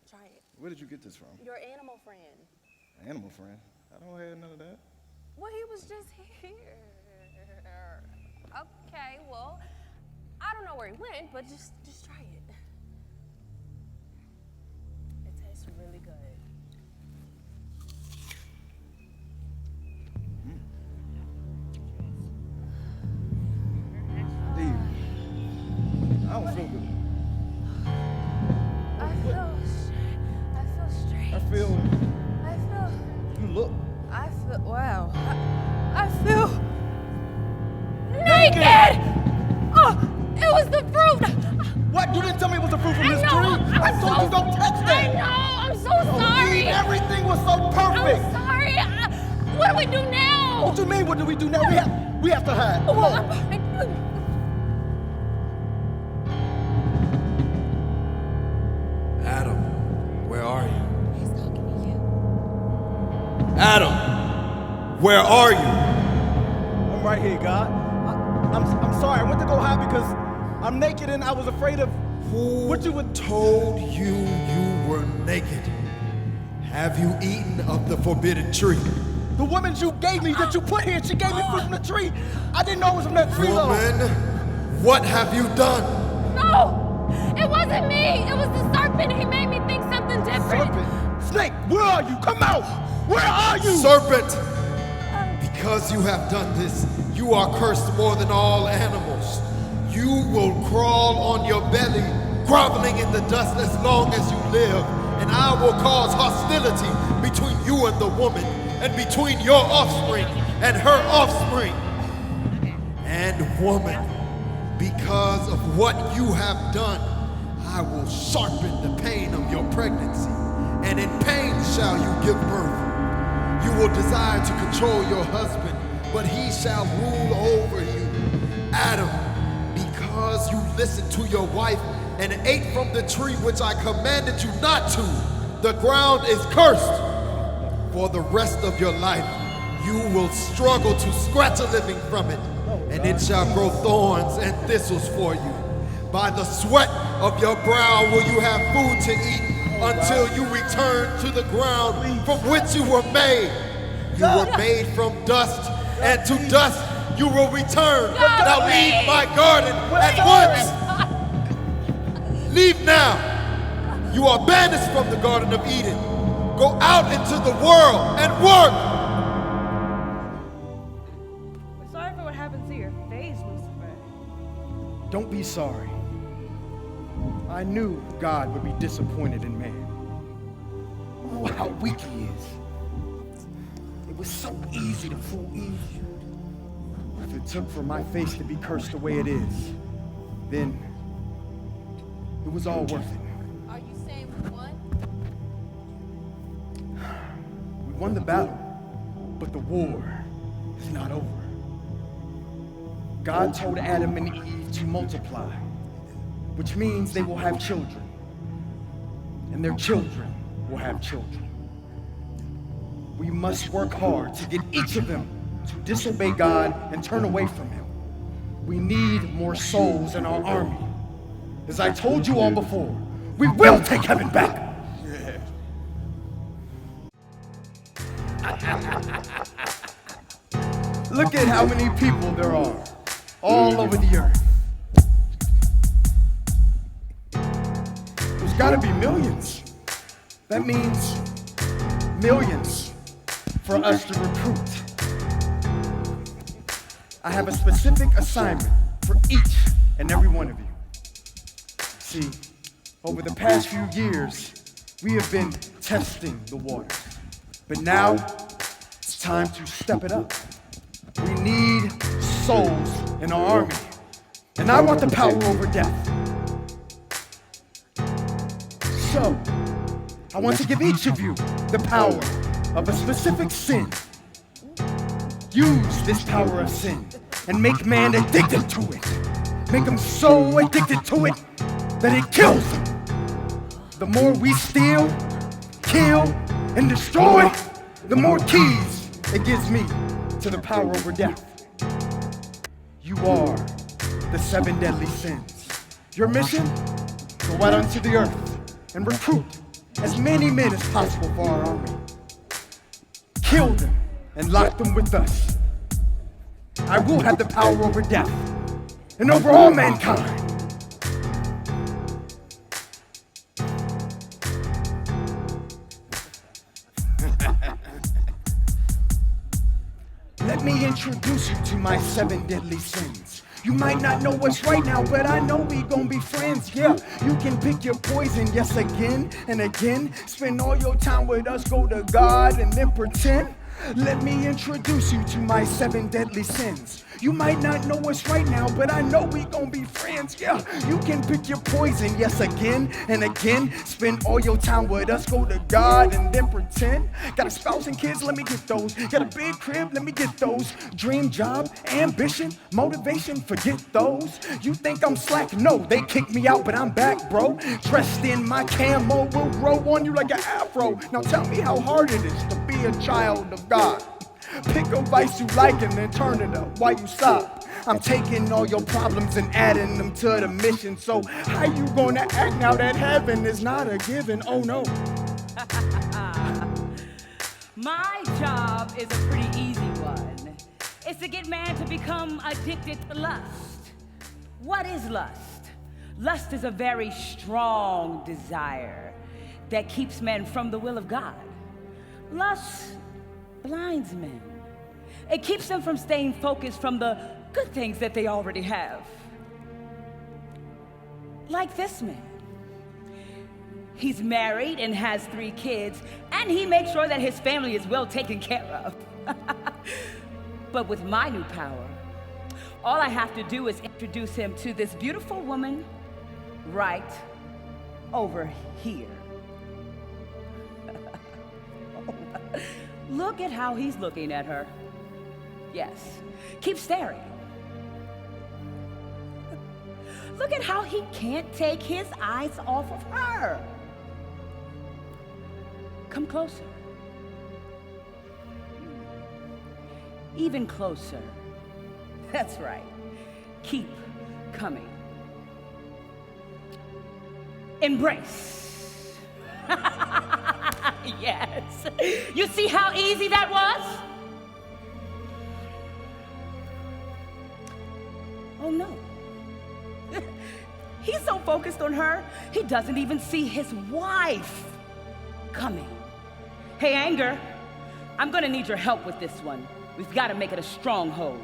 Try it. Where did you get this from? Your animal friend. Animal friend? I don't have none of that. Well, he was just here. Okay, well, I don't know where he went, but just try it. It tastes really good. I don't feel good. I feel strange. You look. Wow. I feel naked! Oh, it was the fruit! What? You didn't tell me it was the fruit from this tree? I told you don't touch that! I know! I'm so sorry! Everything was so perfect! I'm sorry! What do we do now? What do you mean, what do we do now? We have to hide. Come Well, on. Adam, where are you? He's talking to you. Adam, where are you? I'm right here, God. I'm sorry. I went to go hide because I'm naked and I was afraid of what you would. Told you were naked? Have you eaten of the forbidden tree? The woman you gave me, that you put here, she gave me fruit from the tree. I didn't know it was from that tree, though. Woman, what have you done? No! It wasn't me! It was the serpent! He made me think something different! Serpent? Snake, where are you? Come out! Where are you? Serpent! Because you have done this, you are cursed more than all animals. You will crawl on your belly, groveling in the dust as long as you live, and I will cause hostility between you and the woman, and between your offspring and her offspring. And woman, because of what you have done, I will sharpen the pain of your pregnancy, and in pain shall you give birth. You will desire to control your husband, but he shall rule over you. Adam, because you listened to your wife and ate from the tree which I commanded you not to, the ground is cursed. For the rest of your life, you will struggle to scratch a living from it, and it shall grow thorns and thistles for you. By the sweat of your brow will you have food to eat until you return to the ground from which you were made. You were made from dust, and to dust you will return. Now leave my garden at once. Leave now. You are banished from the Garden of Eden. Go out into the world and work. We're sorry for what happened to your face, Lucifer. Don't be sorry. I knew God would be disappointed in man. Oh, how weak he is. It was so easy to fool Eve. If it took for my face to be cursed the way it is, then it was all worth it. Are you saying we won? We won the battle, but the war is not over. God told Adam and Eve to multiply, which means they will have children, and their children will have children. We must work hard to get each of them to disobey God and turn away from Him. We need more souls in our army. As I told you all before, we will take heaven back. Look at how many people there are all over the earth. There's gotta be millions. That means millions for us to recruit. I have a specific assignment for each and every one of you. See, over the past few years, we have been testing the waters. But now, it's time to step it up. We need souls in our army. And I want the power over death. So, I want to give each of you the power of a specific sin. Use this power of sin and make man addicted to it. Make him so addicted to it that it kills him. The more we steal, kill, and destroy, the more keys it gives me to the power over death. You are the 7 deadly sins. Your mission? Go out onto the earth and recruit as many men as possible for our army. Kill them and lock them with us. I will have the power over death and over all mankind. Let me introduce you to my 7 deadly sins. You might not know what's right now, but I know we gon' be friends, yeah. You can pick your poison, yes, again and again. Spend all your time with us, go to God, and then pretend. Let me introduce you to my 7 deadly sins. You might not know what's right now, but I know we gon' be friends, yeah. You can pick your poison, yes, again and again. Spend all your time with us, go to God, and then pretend. Got a spouse and kids, let me get those. Got a big crib, let me get those. Dream job, ambition, motivation, forget those. You think I'm slack? No, they kicked me out, but I'm back, bro. Dressed in my camo, will grow on you like an afro. Now tell me how hard it is to be a child of God. Pick a vice you like and then turn it up while you stop. I'm taking all your problems and adding them to the mission. So how you gonna act now that heaven is not a given? Oh no. My job is a pretty easy one. It's to get man to become addicted to lust. What is lust? Lust is a very strong desire that keeps men from the will of God. Lust blinds men. It keeps them from staying focused from the good things that they already have. Like this man. He's married and has 3 kids, and he makes sure that his family is well taken care of. But with my new power, all I have to do is introduce him to this beautiful woman right over here. Look at how he's looking at her. Yes, keep staring. Look at how he can't take his eyes off of her. Come closer. Even closer. That's right. Keep coming. Embrace. Yes. You see how easy that was? Oh no. He's so focused on her, he doesn't even see his wife coming. Hey, Anger, I'm gonna need your help with this one. We've got to make it a stronghold.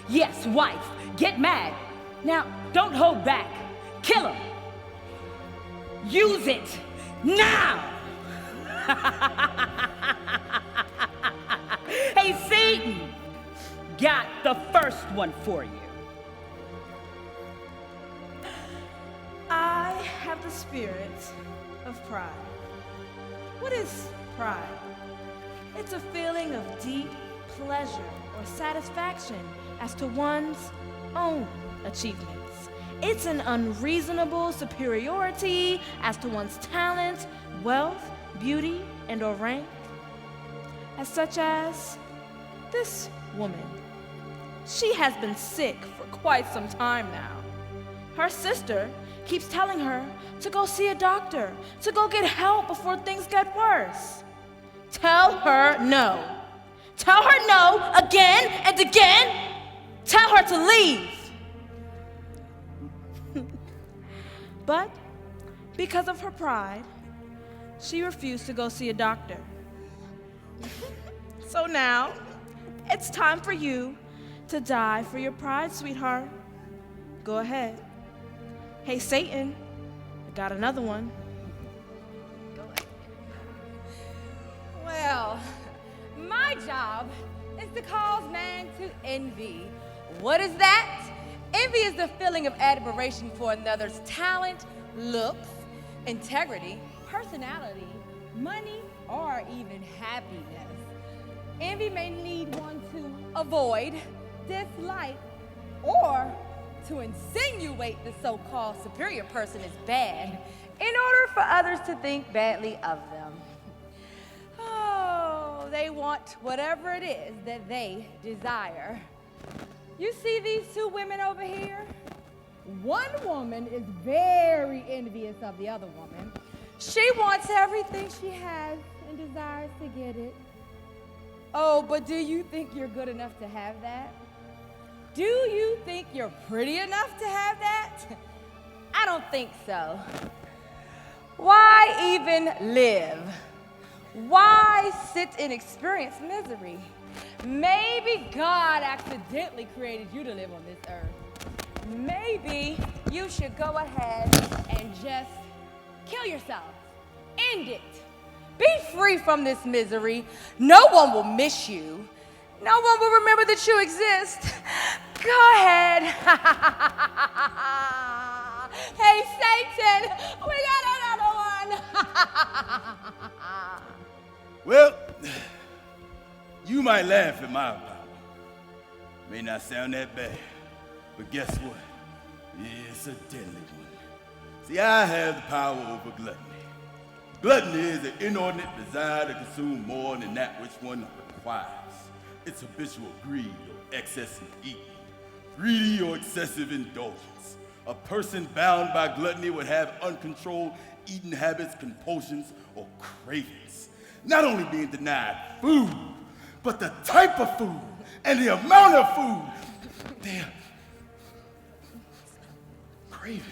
Yes, wife, get mad. Now, don't hold back. Kill him. Use it now. Hey, Satan, got the first one for you. I have the spirit of pride. What is pride? It's a feeling of deep pleasure or satisfaction as to one's own achievements. It's an unreasonable superiority as to one's talent, wealth, beauty, and or rank. As such as this woman. She has been sick for quite some time now. Her sister keeps telling her to go see a doctor, to go get help before things get worse. Tell her no. Tell her no again and again. Tell her to leave. But because of her pride, she refused to go see a doctor. So now, it's time for you to die for your pride, sweetheart. Go ahead. Hey, Satan, I got another one. Well, my job is to cause man to envy. What is that? Envy is the feeling of admiration for another's talent, looks, integrity, personality, money, or even happiness. Envy may lead one to avoid, dislike, or to insinuate the so-called superior person is bad in order for others to think badly of them. Oh, they want whatever it is that they desire. You see these two women over here? One woman is very envious of the other woman. She wants everything she has and desires to get it. Oh, but do you think you're good enough to have that? Do you think you're pretty enough to have that? I don't think so. Why even live? Why sit and experience misery? Maybe God accidentally created you to live on this earth. Maybe you should go ahead and just kill yourself. End it. Be free from this misery. No one will miss you. No one will remember that you exist. Go ahead. Hey, Satan, we got another one. Well, you might laugh at my power. May not sound that bad, but guess what? It's a deadly one. See, I have the power over gluttony. Gluttony is an inordinate desire to consume more than that which one requires. It's habitual greed or excess in eating, greedy or excessive indulgence. A person bound by gluttony would have uncontrolled eating habits, compulsions, or cravings. Not only being denied food, but the type of food and the amount of food they're craving.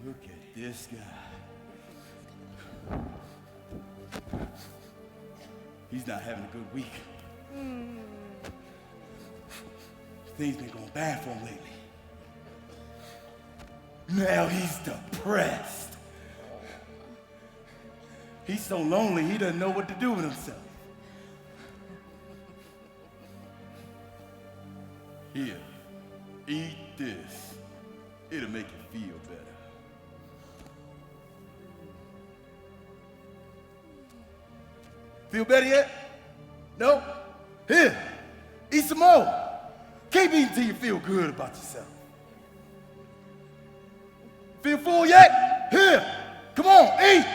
Look at this guy. He's not having a good week. Things been going bad for him lately. Now he's depressed. He's so lonely he doesn't know what to do with himself. Here, eat this. It'll make you feel better. Feel better yet? No? Here, eat some more. Keep eating till you feel good about yourself. Feel full yet? Here, come on, eat.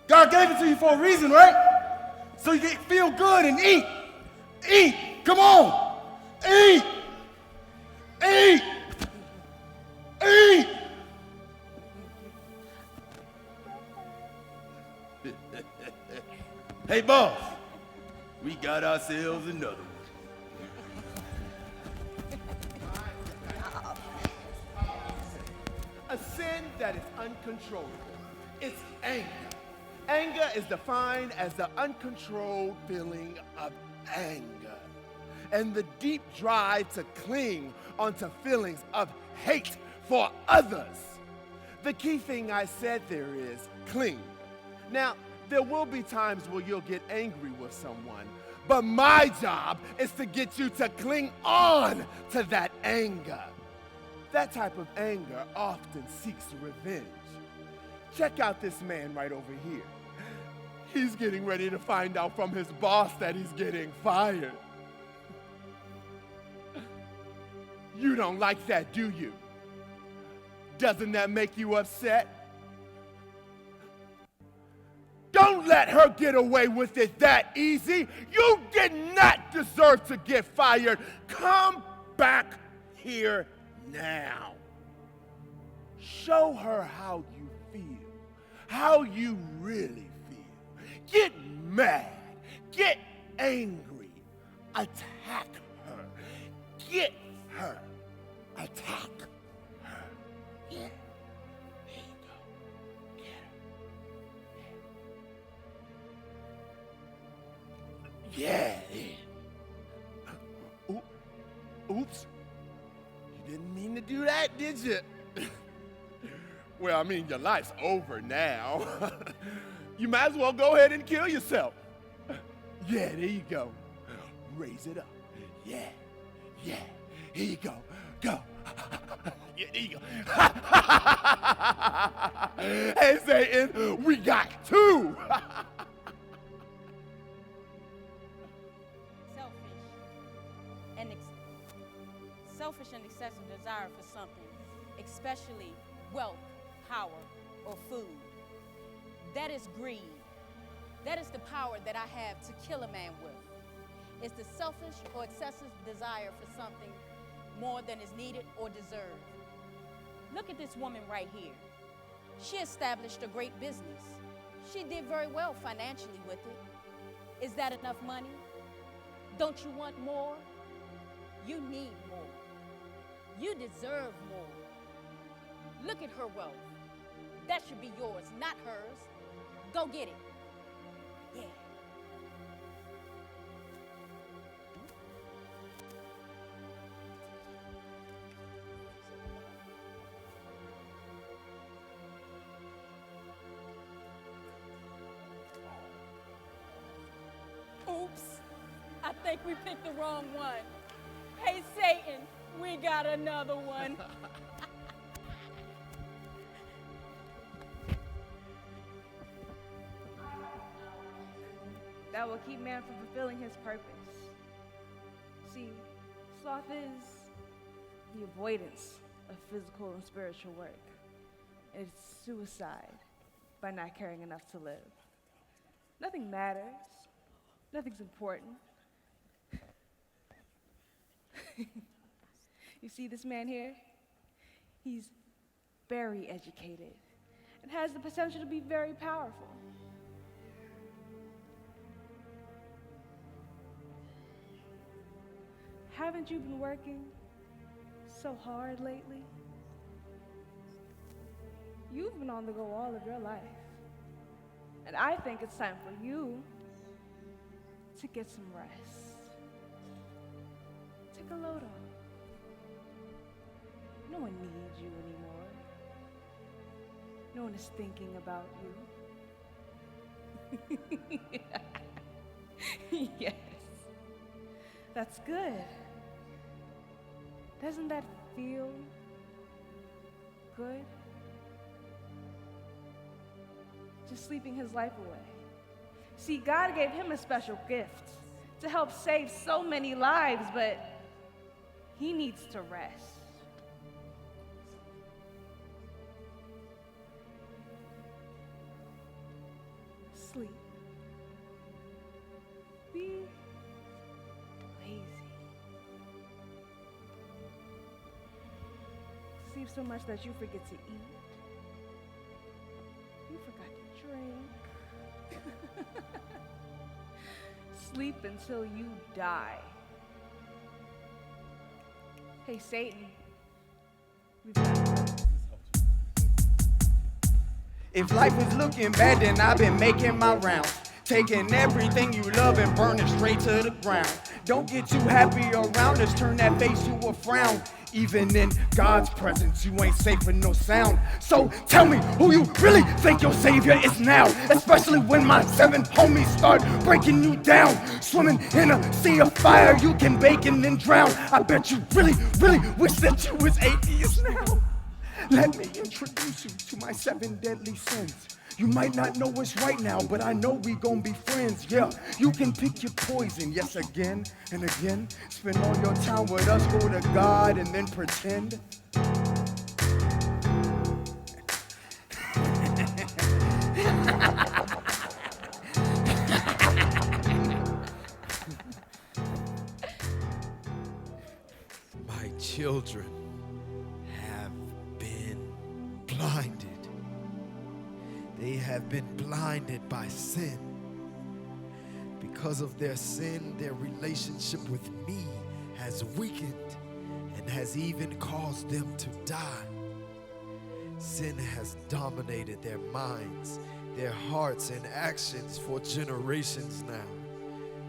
God gave it to you for a reason, right? So you can feel good and eat. Eat, come on, eat. Eat. Eat. Hey, boss, we got ourselves another one. A sin that is uncontrollable. It's anger. Anger is defined as the uncontrolled feeling of anger and the deep drive to cling onto feelings of hate for others. The key thing I said there is cling. Now, there will be times where you'll get angry with someone, but my job is to get you to cling on to that anger. That type of anger often seeks revenge. Check out this man right over here. He's getting ready to find out from his boss that he's getting fired. You don't like that, do you? Doesn't that make you upset? Don't let her get away with it that easy. You did not deserve to get fired. Come back here now. Show her how you feel, how you really feel. Get mad, get angry, attack her. Get her, attack her. Yeah, there you go. Get her. Yeah. Oops. You didn't mean to do that, did you? Well, I mean, your life's over now. You might as well go ahead and kill yourself. Yeah, there you go. Raise it up. Yeah. Yeah. Here you go. Go. Yeah, there you go. Hey, Satan, we got two. Selfish and excessive desire for something, especially wealth, power, or food. That is greed. That is the power that I have to kill a man with. It's the selfish or excessive desire for something more than is needed or deserved. Look at this woman right here. She established a great business. She did very well financially with it. Is that enough money? Don't you want more? You need more. You deserve more. Look at her wealth. That should be yours, not hers. Go get it. Yeah. Oops. I think we picked the wrong one. Hey, Satan, we got another one. That will keep man from fulfilling his purpose. See, sloth is the avoidance of physical and spiritual work. And it's suicide by not caring enough to live. Nothing matters. Nothing's important. You see this man here? He's very educated and has the potential to be very powerful. Haven't you been working so hard lately? You've been on the go all of your life. And I think it's time for you to get some rest. Take a load off. No one needs you anymore. No one is thinking about you. Yes. That's good. Doesn't that feel good? Just sleeping his life away. See, God gave him a special gift to help save so many lives, but he needs to rest. Sleep. Be lazy. Sleep so much that you forget to eat. You forgot to drink. Sleep until you die. Hey, Satan. We've got If life is looking bad, then I've been making my rounds. Taking everything you love and burning straight to the ground. Don't get too happy around us, turn that face to a frown. Even in God's presence, you ain't safe with no sound. So tell me who you really think your savior is now. Especially when my 7 homies start breaking you down. Swimming in a sea of fire, you can bake and then drown. I bet you really, really wish that you was atheist now. Let me introduce you to my 7 deadly sins. You might not know what's right now, but I know we gon' be friends, yeah. You can pick your poison, yes, again and again. Spend all your time with us, go to God, and then pretend. children have been blinded. They have been blinded by sin. Because of their sin, their relationship with me has weakened and has even caused them to die. Sin has dominated their minds, their hearts, and actions for generations now.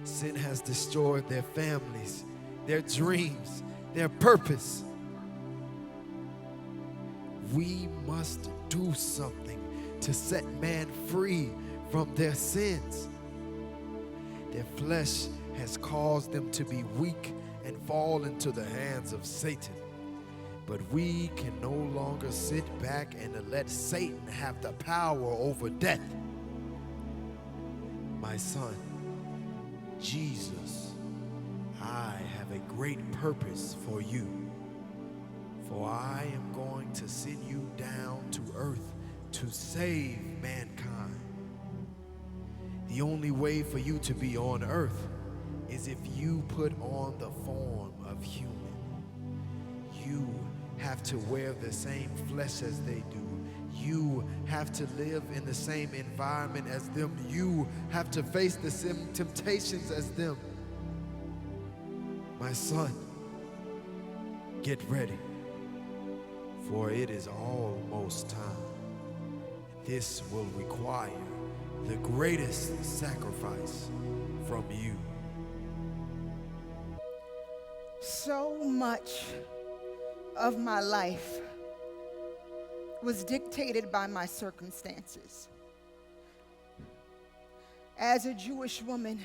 Sin has destroyed their families, their dreams, their purpose. We must do something to set man free from their sins. Their flesh has caused them to be weak and fall into the hands of Satan. But we can no longer sit back and let Satan have the power over death. My son, Jesus, I have a great purpose for you. For I am going to send you down to earth to save mankind. The only way for you to be on earth is if you put on the form of human. You have to wear the same flesh as they do. You have to live in the same environment as them. You have to face the same temptations as them. My son, get ready, for it is almost time. This will require the greatest sacrifice from you. So much of my life was dictated by my circumstances. As a Jewish woman,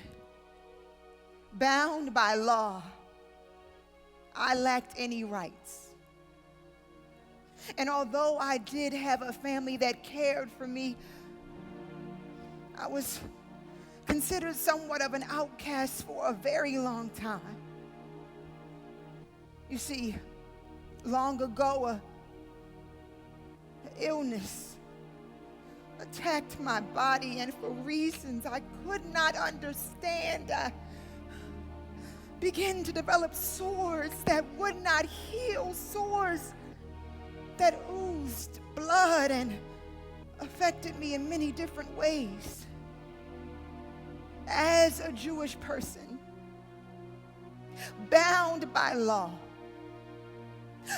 bound by law, I lacked any rights. And although I did have a family that cared for me, I was considered somewhat of an outcast for a very long time. You see, long ago, an illness attacked my body, and for reasons I could not understand, I began to develop sores that would not heal, sores that oozed blood and affected me in many different ways. As a Jewish person, bound by law,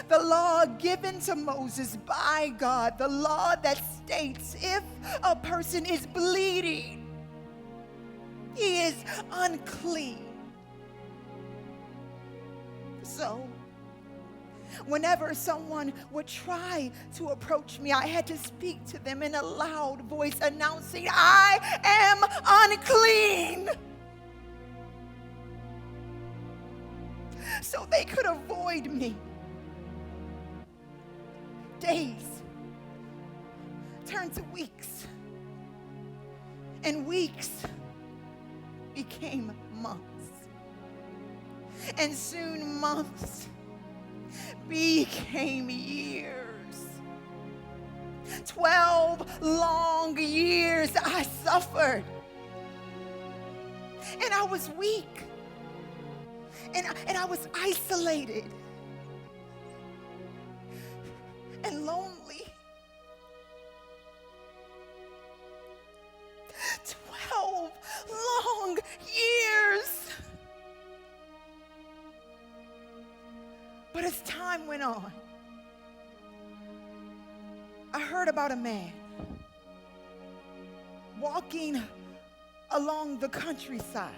the law given to Moses by God, the law that states if a person is bleeding, he is unclean. So, whenever someone would try to approach me, I had to speak to them in a loud voice announcing, I am unclean. So they could avoid me. Days turned to weeks, and weeks became months, and soon months became years. 12 long years I suffered, and I was weak, and I was isolated and lonely. 12 long years. But as time went on, I heard about a man walking along the countryside.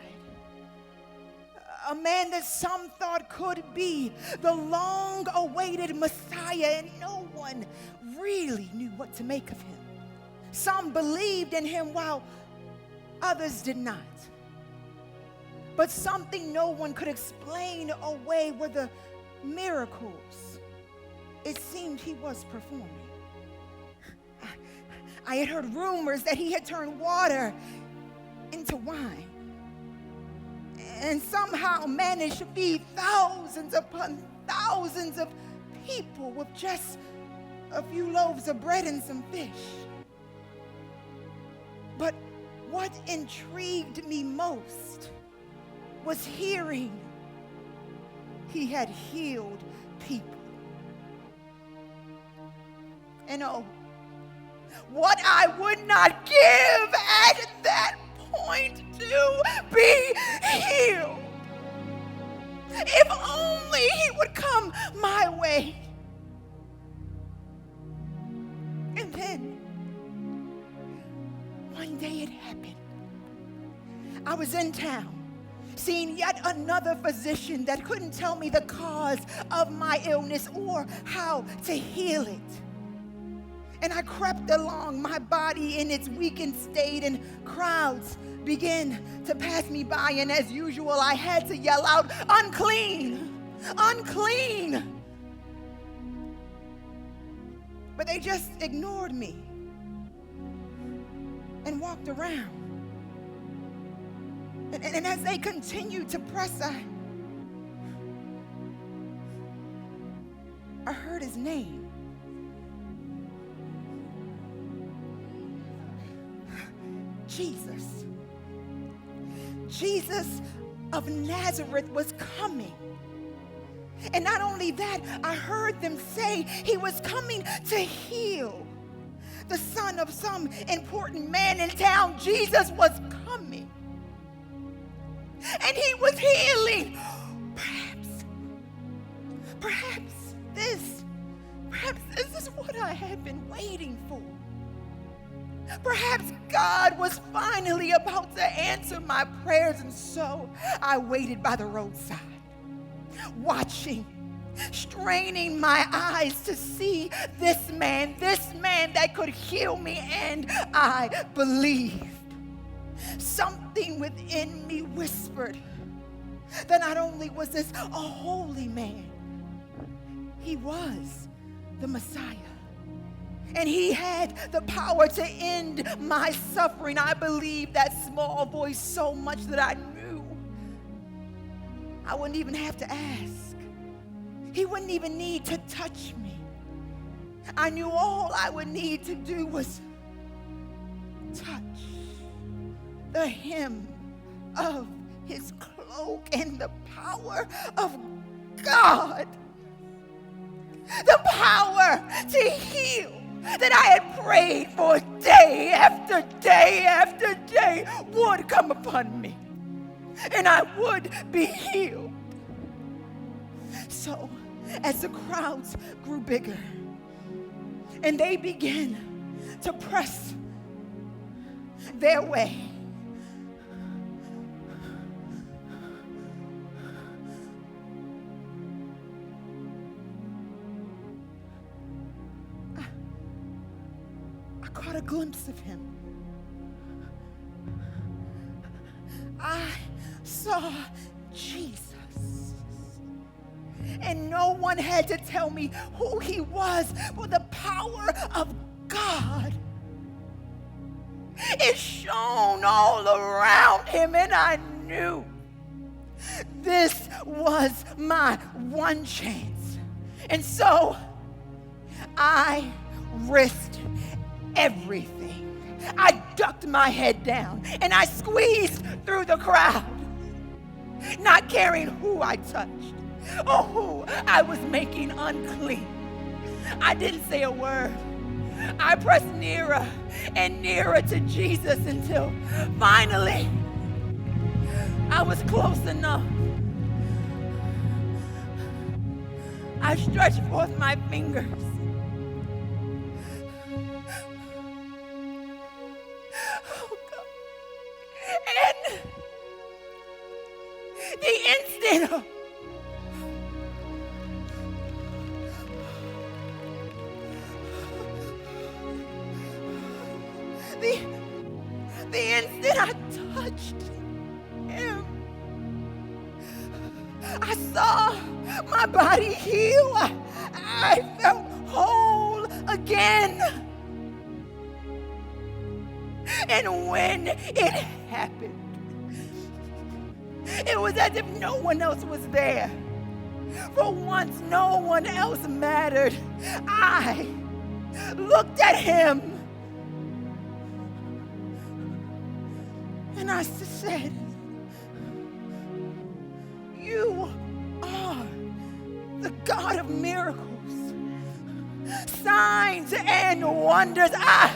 A man that some thought could be the long-awaited Messiah, and no one really knew what to make of him. Some believed in him while others did not. But something no one could explain away were the miracles it seemed he was performing. I had heard rumors that he had turned water into wine and somehow managed to feed thousands upon thousands of people with just a few loaves of bread and some fish. But what intrigued me most was hearing he had healed people. And oh, what I would not give at that point to be healed. If only he would come my way. And then, one day it happened. I was in town, seeing yet another physician that couldn't tell me the cause of my illness or how to heal it. And I crept along, my body in its weakened state, and crowds began to pass me by. And as usual, I had to yell out, "Unclean! Unclean!" But they just ignored me and walked around. And as they continued to press, I heard his name. Jesus. Jesus of Nazareth was coming. And not only that, I heard them say he was coming to heal. The son of some important man in town, Jesus was coming. And he was healing. Perhaps this is what I had been waiting for. Perhaps God was finally about to answer my prayers, and so I waited by the roadside, watching, straining my eyes to see this man that could heal me, and I believed. Something within me whispered that not only was this a holy man, he was the Messiah. And he had the power to end my suffering. I believed that small voice so much that I knew I wouldn't even have to ask. He wouldn't even need to touch me. I knew all I would need to do was touch the hem of his cloak, and the power of God, the power to heal that I had prayed for day after day after day would come upon me, and I would be healed. So, as the crowds grew bigger and they began to press their way, I caught a glimpse of him. I saw Jesus. And no one had to tell me who he was, for the power of God, it shone all around him, and I knew this was my one chance. And so I risked everything. I ducked my head down and I squeezed through the crowd, not caring who I touched or who I was making unclean. I didn't say a word. I pressed nearer and nearer to Jesus until finally I was close enough. I stretched forth my fingers. Oh God. And the instant the instant I touched him, I saw my body heal. I felt whole again. And when it happened, it was as if no one else was there. For once, no one else mattered. I looked at him and I said, "You are the the God of miracles, signs and wonders. I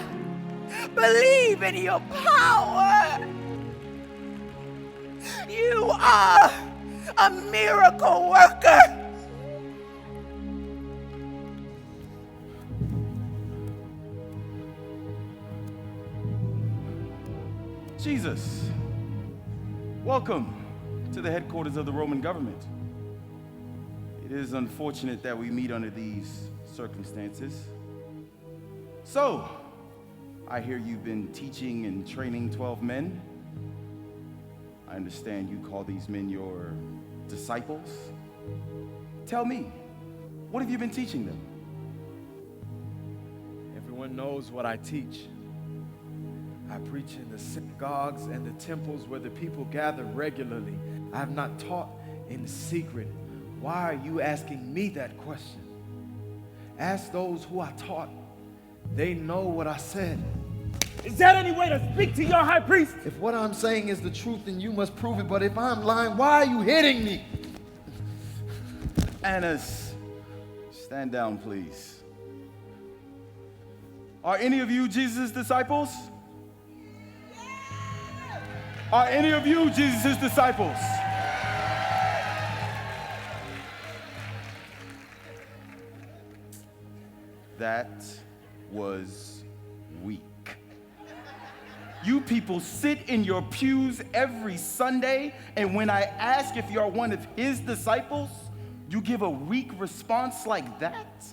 believe in your power. You are a miracle worker. Jesus, welcome to the headquarters of the Roman government. It is unfortunate that we meet under these circumstances. So, I hear you've been teaching and training 12 men. I understand you call these men your disciples. Tell me, what have you been teaching them? Everyone knows what I teach. I preach in the synagogues and the temples where the people gather regularly. I have not taught in secret. Why are you asking me that question? Ask those who I taught. They know what I said. Is that any way to speak to your high priest? If what I'm saying is the truth, then you must prove it. But if I'm lying, why are you hitting me? Annas, stand down, please. Are any of you Jesus' disciples? Are any of you Jesus' disciples? That was weak. You people sit in your pews every Sunday, and when I ask if you're one of his disciples, you give a weak response like that?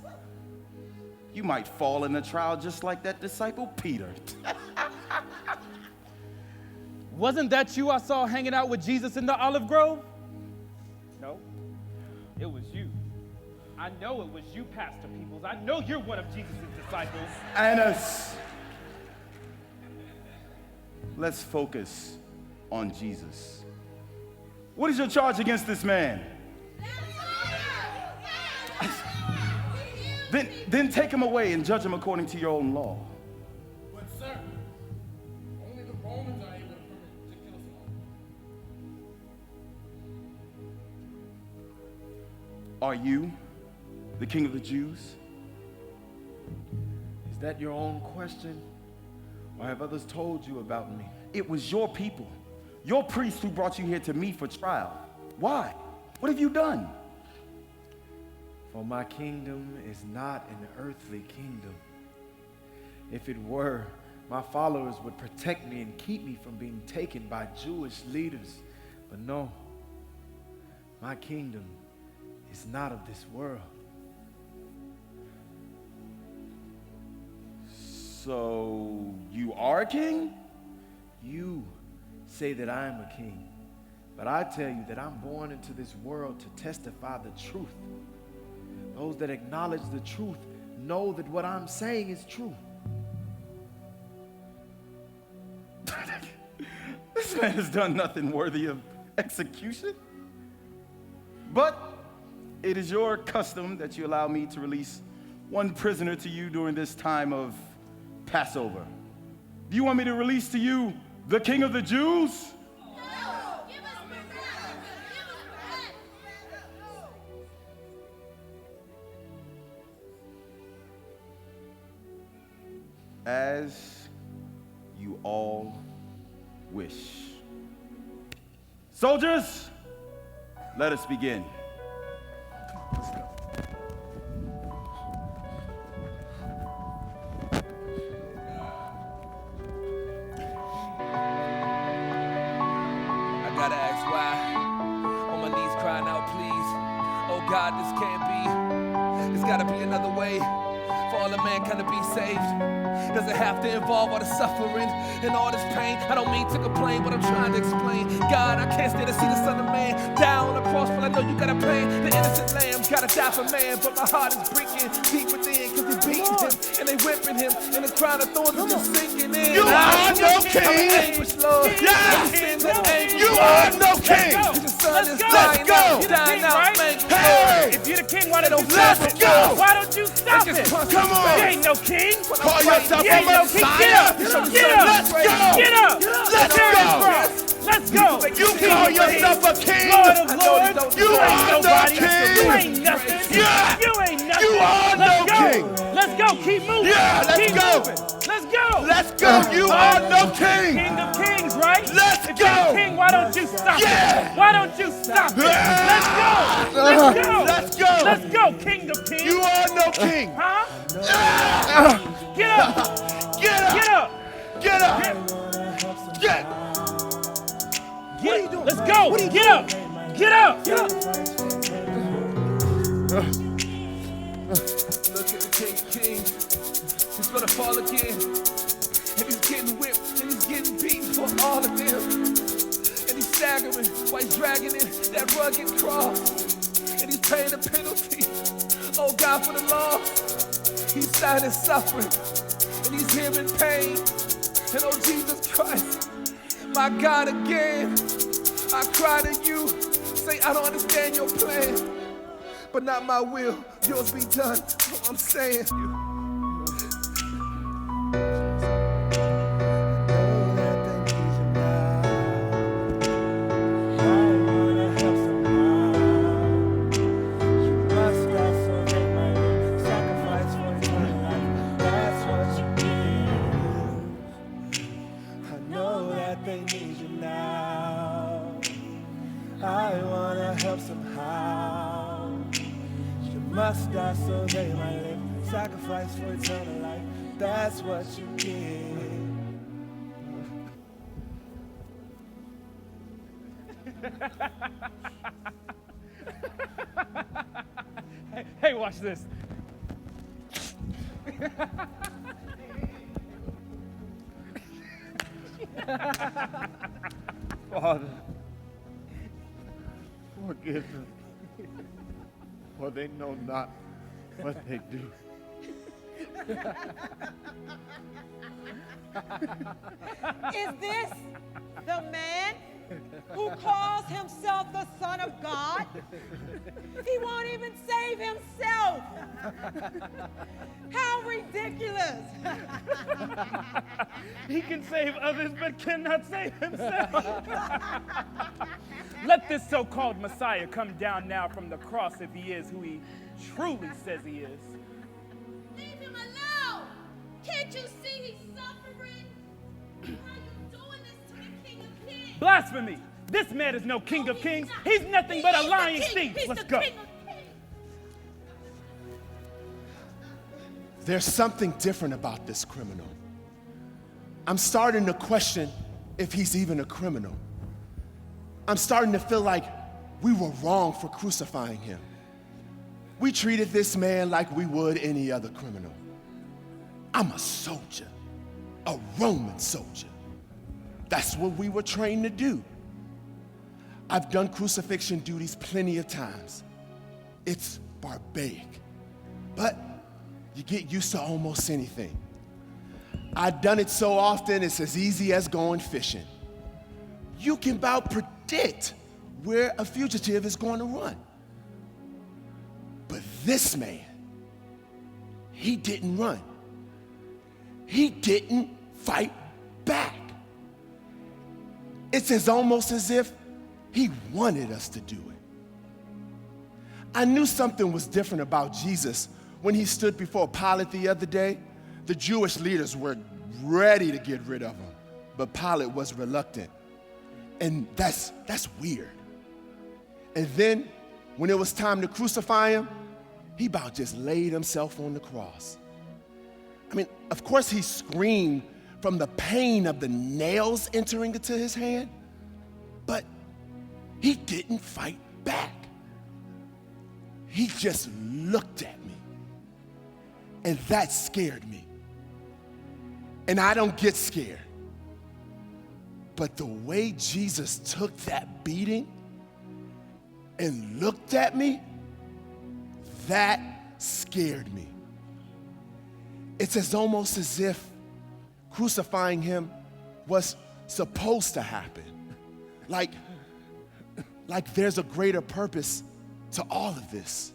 You might fall in a trial just like that disciple Peter. Wasn't that you I saw hanging out with Jesus in the olive grove? No, it was you. I know it was you, Pastor Peebles. I know you're one of Jesus' disciples. Annas, let's focus on Jesus. What is your charge against this man? Then take him away and judge him according to your own law. But sir, only the Romans are able to kill us all. Are you the king of the Jews? Is that your own question? Or have others told you about me? It was your people, your priests who brought you here to me for trial. Why? What have you done? For my kingdom is not an earthly kingdom. If it were, my followers would protect me and keep me from being taken by Jewish leaders. But no, my kingdom is not of this world. So, you are a king? You say that I am a king, but I tell you that I'm born into this world to testify the truth. Those that acknowledge the truth know that what I'm saying is true. This man has done nothing worthy of execution. But it is your custom that you allow me to release one prisoner to you during this time of Passover. Do you want me to release to you the King of the Jews? As you all wish. Soldiers, let us begin. Let's go. I gotta ask why. On my knees crying out, please. Oh God, this can't be. There's gotta be another way for all of mankind to be saved. Does it have to involve all the suffering and all this pain? I don't mean to complain, but I'm trying to explain. God, I can't stand to see the Son of Man die on the cross, but I know you got a plan. The innocent lamb gotta die for man, but my heart is breaking deep within, cause they beating him and they whipping him, and the crown of thorns is just sinking in. You are no king! Yes! You are no king! Let's go! Hey! If you're the king, why don't you Let's go! Why don't you stop it? Come on! You ain't no king! Call yourself You ain't a no king! Messiah! Get up! Let's go! Get up! Let's go! Let's go! You call yourself a king! Lord of Lords! You are no king! You ain't nothing! king. Yeah. You ain't nothing. You are Let's no go. king. Let's go. Keep moving. Yeah, let's Keep go. moving. Let's go. Let's go. You are no king. King of kings, right? Let's if go. You're king, why don't you stop Yeah. it? Why don't you stop it? Yeah. Let's go. Let's go. Let's go. Let's go, king of kings. You are no king. Huh? Get up. Get up. Get up. Get up. Get. What are you doing? Let's go. Get up. Get up. Get up. Look at the King of Kings. He's gonna fall again. And he's getting whipped. And he's getting beaten for all of them. And he's staggering while he's dragging in that rugged cross. And he's paying the penalty. Oh God, for the lost. He's sad and suffering. And he's here in pain. And oh Jesus Christ, my God, again, I cry to you. Say, I don't understand your plan. But not my will, yours be done. Oh, I'm saying you. Must die so they might live. Sacrifice for eternal life. That's what you give. Hey, watch this. Father, forgive them, for they know not what they do. Is this the man who calls himself the Son of God? He won't even save himself. How ridiculous. He can save others but cannot save himself. Let this so-called Messiah come down now from the cross if he is who he truly says he is. Leave him alone! Can't you see he's suffering? Why are you doing this to the King of Kings? Blasphemy! This man is no King of Kings. He's nothing but a lying thief. Let's go. There's something different about this criminal. I'm starting to question if he's even a criminal. I'm starting to feel like we were wrong for crucifying him. We treated this man like we would any other criminal. I'm a soldier, a Roman soldier. That's what we were trained to do. I've done crucifixion duties plenty of times. It's barbaric, but you get used to almost anything. I've done it so often, it's as easy as going fishing. You can about predict where a fugitive is going to run. But this man, he didn't run. He didn't fight back. It's almost as if he wanted us to do it. I knew something was different about Jesus when he stood before Pilate the other day. The Jewish leaders were ready to get rid of him, but Pilate was reluctant. And that's weird. And then when it was time to crucify him, he about just laid himself on the cross. I mean, of course he screamed from the pain of the nails entering into his hand, but he didn't fight back. He just looked at me, and that scared me. And I don't get scared. But the way Jesus took that beating and looked at me, that scared me. It's almost as if crucifying him was supposed to happen. Like there's a greater purpose to all of this.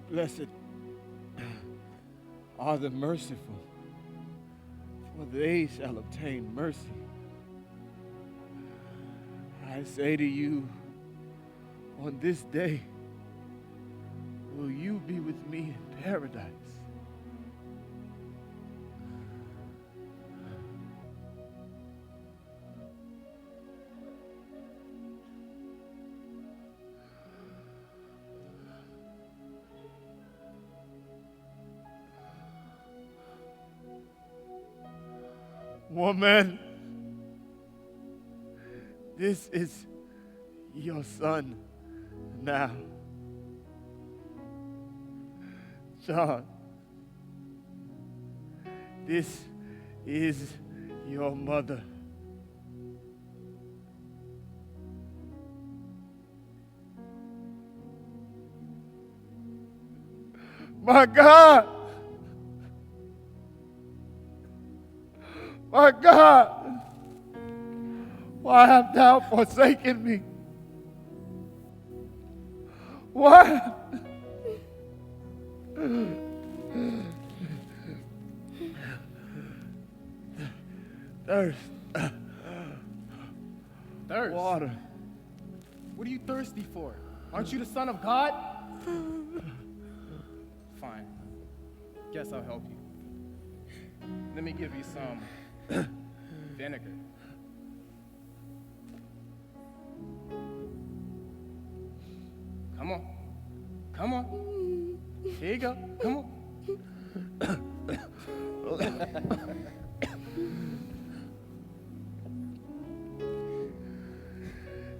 Blessed are the merciful, for they shall obtain mercy. I say to you, on this day, will you be with me in paradise? Woman, this is your son now. John, this is your mother. My God! My God, why have thou forsaken me? Why? Thirst. Thirst? Water. What are you thirsty for? Aren't you the son of God? Fine. Guess I'll help you. Let me give you some vinegar. Come on. Come on. Here you go. Come on.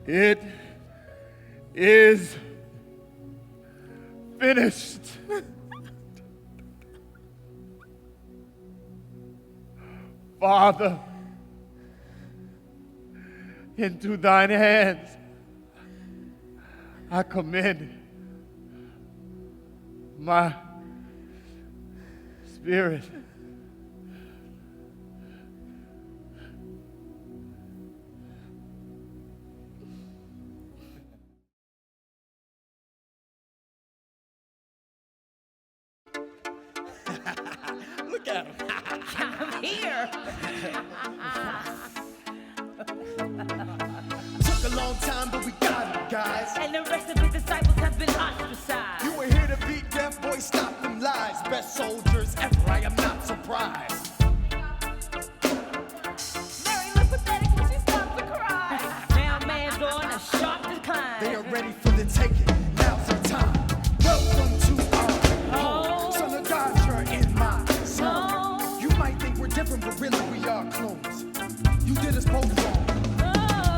It is finished. Father, into thine hands I commend my spirit. Look at him. I'm here. Took a long time, but we got it, guys. And the rest of his disciples have been ostracized. You were here to beat death, boy, stop them lies. Best soldiers ever, I am not surprised. Mary looked pathetic when she stopped to cry. Now man's on a sharp decline. They are ready for the taking, now's our time. Welcome to our home. Son of God, you're in my song. You might think we're different, but really we are clones. You did us both wrong.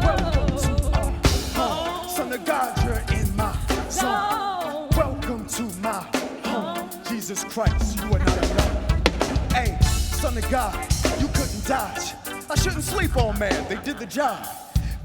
Welcome to our home. Son of God, you're in my song. Welcome to my home. Jesus Christ, you are not alone. Hey, son of God, you couldn't dodge. I shouldn't sleep on, man, they did the job.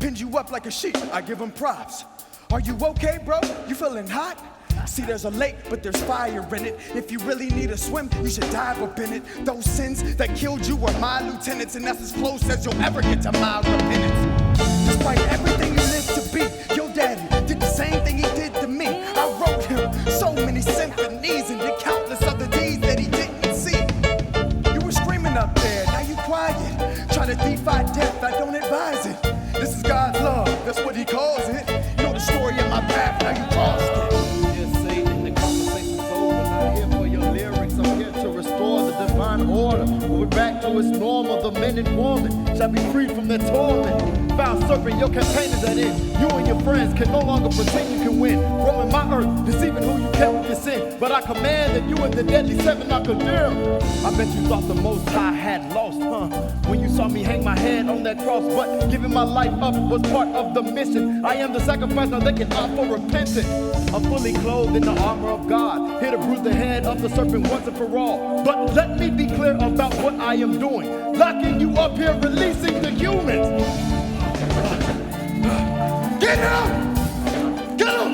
Pinned you up like a sheep, I give them props. Are you okay, bro? You feeling hot? See, there's a lake, but there's fire in it. If you really need a swim, you should dive up in it. Those sins that killed you were my lieutenants, and that's as close as you'll ever get to my repentance. Despite everything you lived to be, your daddy did the same thing he did to me. I wrote him so many symphonies and did countless other deeds that he didn't see. You were screaming up there, now you quiet. Try to defy death, I don't advise it. This is God's love, that's what he calls it. You know the story of my path, now you crossed it. Order. We're back to its normal. The men and women shall be freed from their torment. Foul serpent, your campaign is at end. You and your friends can no longer pretend you can win. Roaming my earth, deceiving who you kept with your sin. But I command that you and the deadly seven are condemned. I bet you thought the Most High had lost, when you saw me hang my head on that cross. But giving my life up was part of the mission. I am the sacrifice, now they can offer repentance. I'm fully clothed in the armor of God, here to bruise the head of the serpent once and for all. But let me be clear about what I am doing. Locking you up here, releasing the humans. Get him! Get him!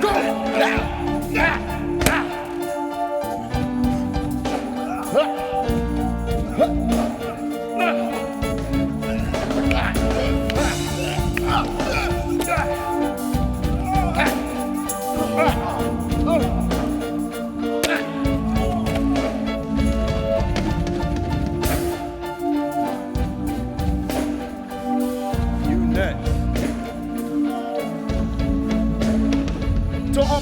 Go!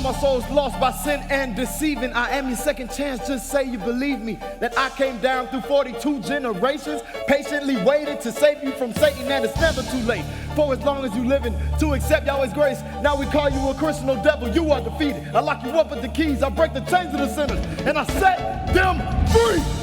My soul's lost by sin and deceiving. I am your second chance, just say you believe me. That I came down through 42 generations, patiently waited to save you from Satan, and it's never too late. For as long as you living to accept Yahweh's grace, now we call you a Christian or devil, you are defeated. I lock you up with the keys, I break the chains of the sinners, and I set them free.